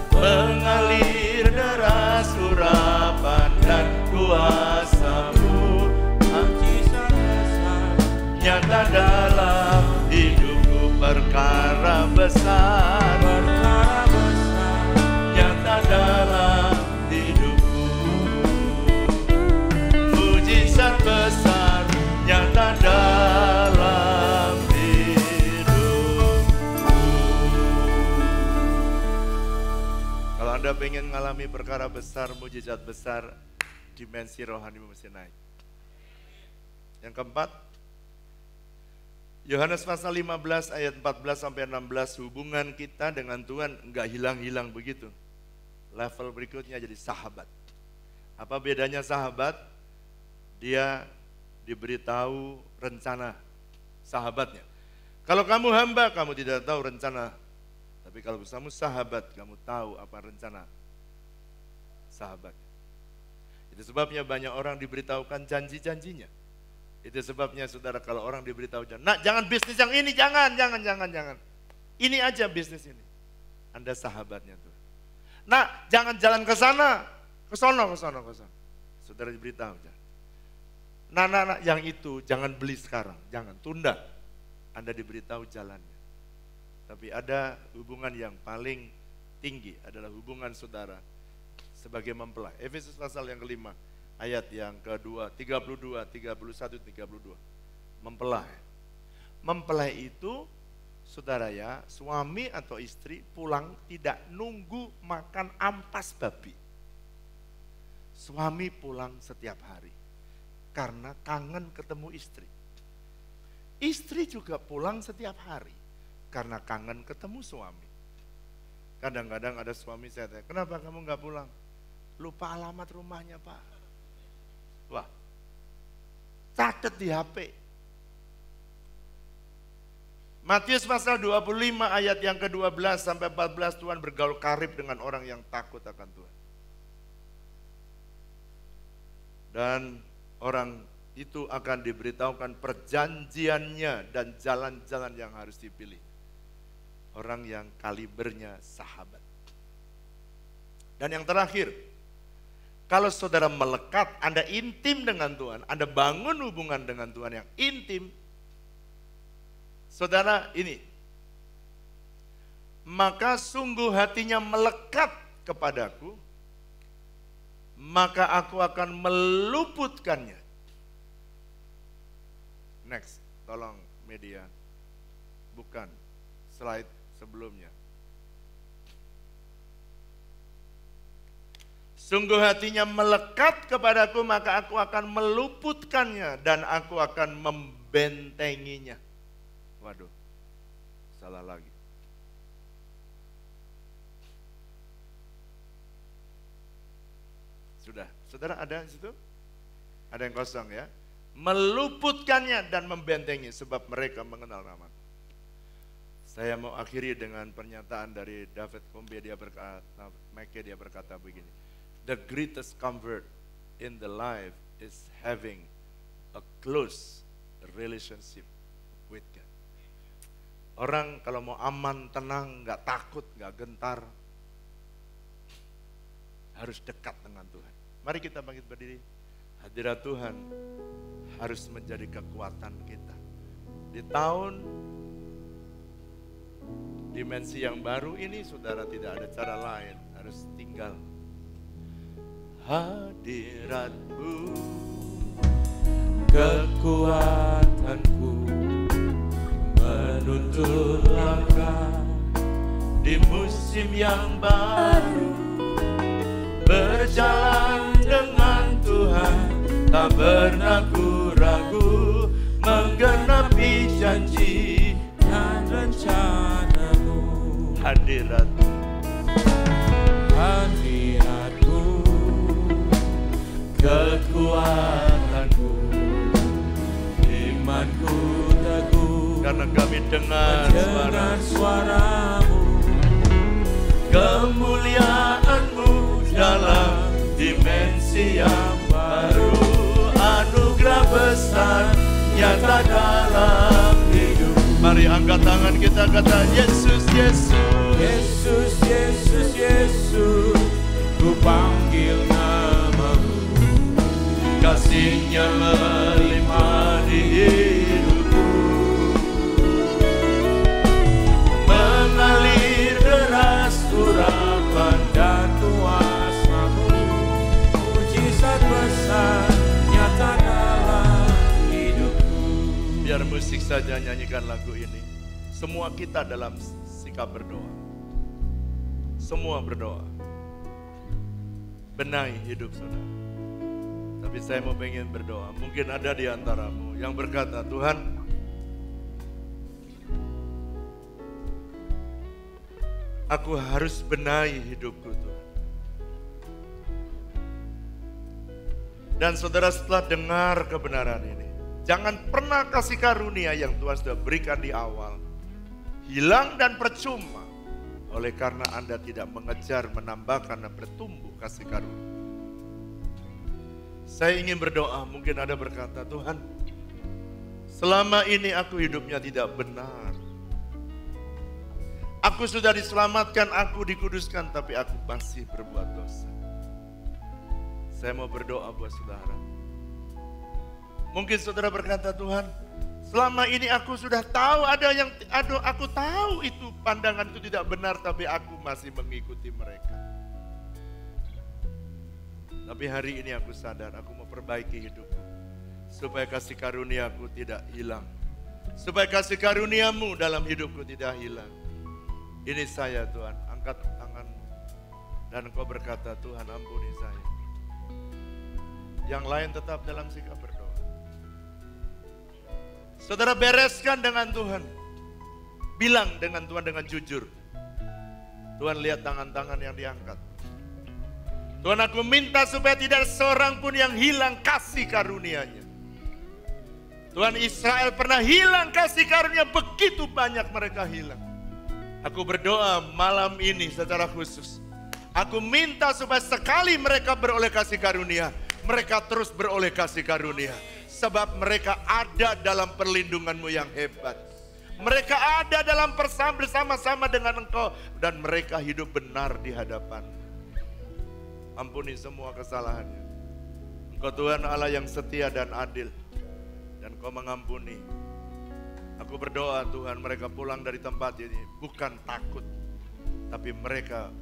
[SPEAKER 2] urapan dan kuasa-Mu. Mujizat besar nyata dalam hidupku, perkara besar nyata dalam hidupku. Mujizat besar nyata dalam hidupku. Kalau Anda pengen mengalami perkara besar, mujizat besar, dimensi rohani mesti naik. Yang keempat, Yohanes pasal 15 ayat 14 sampai 16, hubungan kita dengan Tuhan enggak hilang-hilang begitu. Level berikutnya jadi sahabat. Apa bedanya sahabat? Dia diberitahu rencana sahabatnya. Kalau kamu hamba, kamu tidak tahu rencana. Tapi kalau kamu sahabat, kamu tahu apa rencana sahabat. Itu sebabnya banyak orang diberitahukan janji-janjinya. Itu sebabnya saudara, kalau orang diberitahu, nak jangan bisnis yang ini, jangan. Ini aja bisnis ini. Anda sahabatnya tuh. Nak jangan jalan ke sana, ke sono. Saudara diberitahu. Nah, yang itu jangan beli sekarang, jangan, tunda. Anda diberitahu jalannya. Tapi ada hubungan yang paling tinggi, adalah hubungan saudara sebagai mempelai. Efesus pasal yang kelima, ayat yang kedua, 32, 31, 32. Mempelai. Mempelai itu, saudara ya, suami atau istri pulang tidak nunggu makan ampas babi. Suami pulang setiap hari karena kangen ketemu istri. Istri juga pulang setiap hari karena kangen ketemu suami. Kadang-kadang ada suami saya tanya, kenapa kamu gak pulang? Lupa alamat rumahnya, Pak. Wah, catat di HP. Matius pasal 25 ayat yang ke-12 sampai 14, Tuhan bergaul karib dengan orang yang takut akan Tuhan. Dan orang itu akan diberitahukan perjanjiannya dan jalan-jalan yang harus dipilih. Orang yang kalibernya sahabat. Dan yang terakhir, kalau saudara melekat, Anda intim dengan Tuhan, Anda bangun hubungan dengan Tuhan yang intim, saudara ini, maka sungguh hatinya melekat kepadaku, maka aku akan meluputkannya. Next, tolong media, bukan slide sebelumnya. Sungguh hatinya melekat kepadaku, maka aku akan meluputkannya dan aku akan membentenginya. Waduh, salah lagi. Sudah, saudara ada di situ? Ada yang kosong ya? Meluputkannya dan membentengi sebab mereka mengenal namaku. Saya mau akhiri dengan pernyataan dari David Combe, dia berkata begini. The greatest comfort in the life is having a close relationship with God. Orang kalau mau aman, tenang, gak takut, gak gentar, harus dekat dengan Tuhan. Mari kita bangkit berdiri. Hadirat Tuhan harus menjadi kekuatan kita. Di tahun dimensi yang baru ini, saudara, tidak ada cara lain, harus tinggal. Hadirat-Mu, kekuatanku, menuntun langkah di musim yang baru. Berjalan dengan Tuhan, tak pernah ku ragu, menggenapi janji dan rencana-Mu. Hadirat-Mu, kekuatanku, imanku teguh, karena kami dengar suara-Mu. kemuliaan-Mu dalam dimensi yang baru. Anugerah besar nyata dalam hidup. Mari angkat tangan kita, kata Yesus, Yesus, Yesus, Yesus, Yesus, ku panggil nama-Mu. Kasih-Nya melimpah di hidupku, mengalir deras urapan dan kuasa-Mu. Mujizat besar nyata dalam hidupku. Biar musik saja nyanyikan lagu ini. Semua kita dalam sikap berdoa. Semua berdoa. Benahi hidup saudara. Tapi saya mau pengen berdoa. Mungkin ada di antaramu yang berkata, Tuhan, aku harus benahi hidupku Tuhan. Dan saudara, setelah dengar kebenaran ini, jangan pernah kasih karunia yang Tuhan sudah berikan di awal hilang dan percuma oleh karena Anda tidak mengejar, menambahkan dan bertumbuh kasih karunia. Saya ingin berdoa, mungkin ada berkata, Tuhan, selama ini aku hidupnya tidak benar. Aku sudah diselamatkan, aku dikuduskan, tapi aku masih berbuat dosa. Saya mau berdoa buat saudara. Mungkin saudara berkata, Tuhan, selama ini aku sudah tahu aku tahu itu pandangan itu tidak benar, tapi aku masih mengikuti mereka. Tapi hari ini aku sadar, aku mau perbaiki hidupku. Supaya kasih karuniaku tidak hilang. Supaya kasih karuniamu dalam hidupku tidak hilang. Ini saya Tuhan, angkat tanganmu. Dan engkau berkata, Tuhan ampuni saya. Yang lain tetap dalam sikap berdoa. Saudara bereskan dengan Tuhan. Bilang dengan Tuhan dengan jujur. Tuhan lihat tangan-tangan yang diangkat. Tuhan, aku minta supaya tidak seorang pun yang hilang kasih karunia-Nya. Tuhan, Israel pernah hilang kasih karunia, begitu banyak mereka hilang. Aku berdoa malam ini secara khusus. Aku minta supaya sekali mereka beroleh kasih karunia, mereka terus beroleh kasih karunia. Sebab mereka ada dalam perlindungan-Mu yang hebat. Mereka ada dalam bersama-sama dengan Engkau. Dan mereka hidup benar di hadapan. Ampuni semua kesalahannya. Engkau Tuhan Allah yang setia dan adil. Dan Engkau mengampuni. Aku berdoa Tuhan, mereka pulang dari tempat ini bukan takut, tapi mereka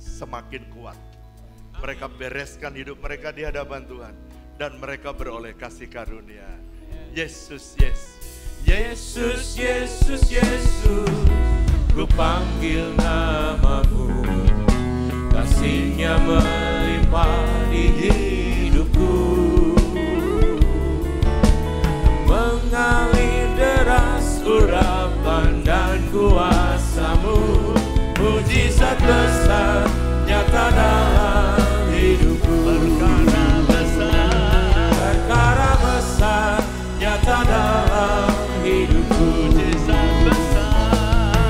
[SPEAKER 2] semakin kuat. Mereka bereskan hidup mereka di hadapan Tuhan. Dan mereka beroleh kasih karunia. Yesus, Yesus, Yesus, Yesus, Yesus, ku panggil nama-Mu. Kasih-Nya melimpah di hidupku, mengalir deras urapan dan kuasa-Mu. Mujizat besar nyata dalam hidupku. Perkara besar nyata dalam hidupku.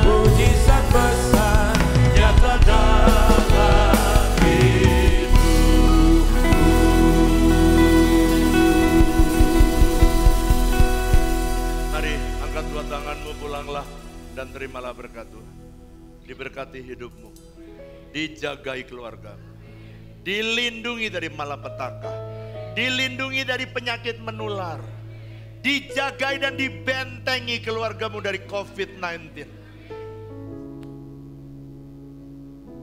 [SPEAKER 2] Mujizat besar nyata dalam hidupku. Mari angkat dua tanganmu, pulanglah dan terimalah berkat Tuhan. Diberkati hidupmu, dijagai keluargamu, dilindungi dari malapetaka, dilindungi dari penyakit menular, dijagai dan dibentengi keluargamu dari COVID-19.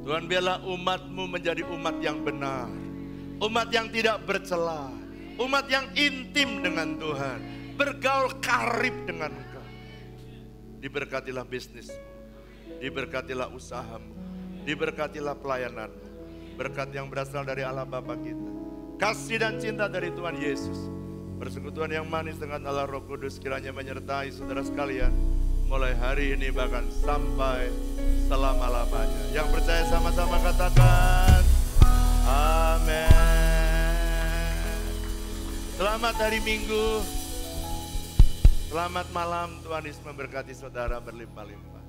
[SPEAKER 2] Tuhan, biarlah umat-Mu menjadi umat yang benar, umat yang tidak bercela, umat yang intim dengan Tuhan, bergaul karib dengan Engkau. Diberkatilah bisnismu, diberkatilah usahamu, diberkatilah pelayananmu. Berkat yang berasal dari Allah Bapa kita, kasih dan cinta dari Tuhan Yesus, persekutuan yang manis dengan Allah Roh Kudus kiranya menyertai saudara sekalian mulai hari ini bahkan sampai selama-lamanya. Yang percaya sama-sama katakan amin. Selamat hari Minggu, selamat malam. Tuhan Yesus memberkati saudara berlimpah-limpah.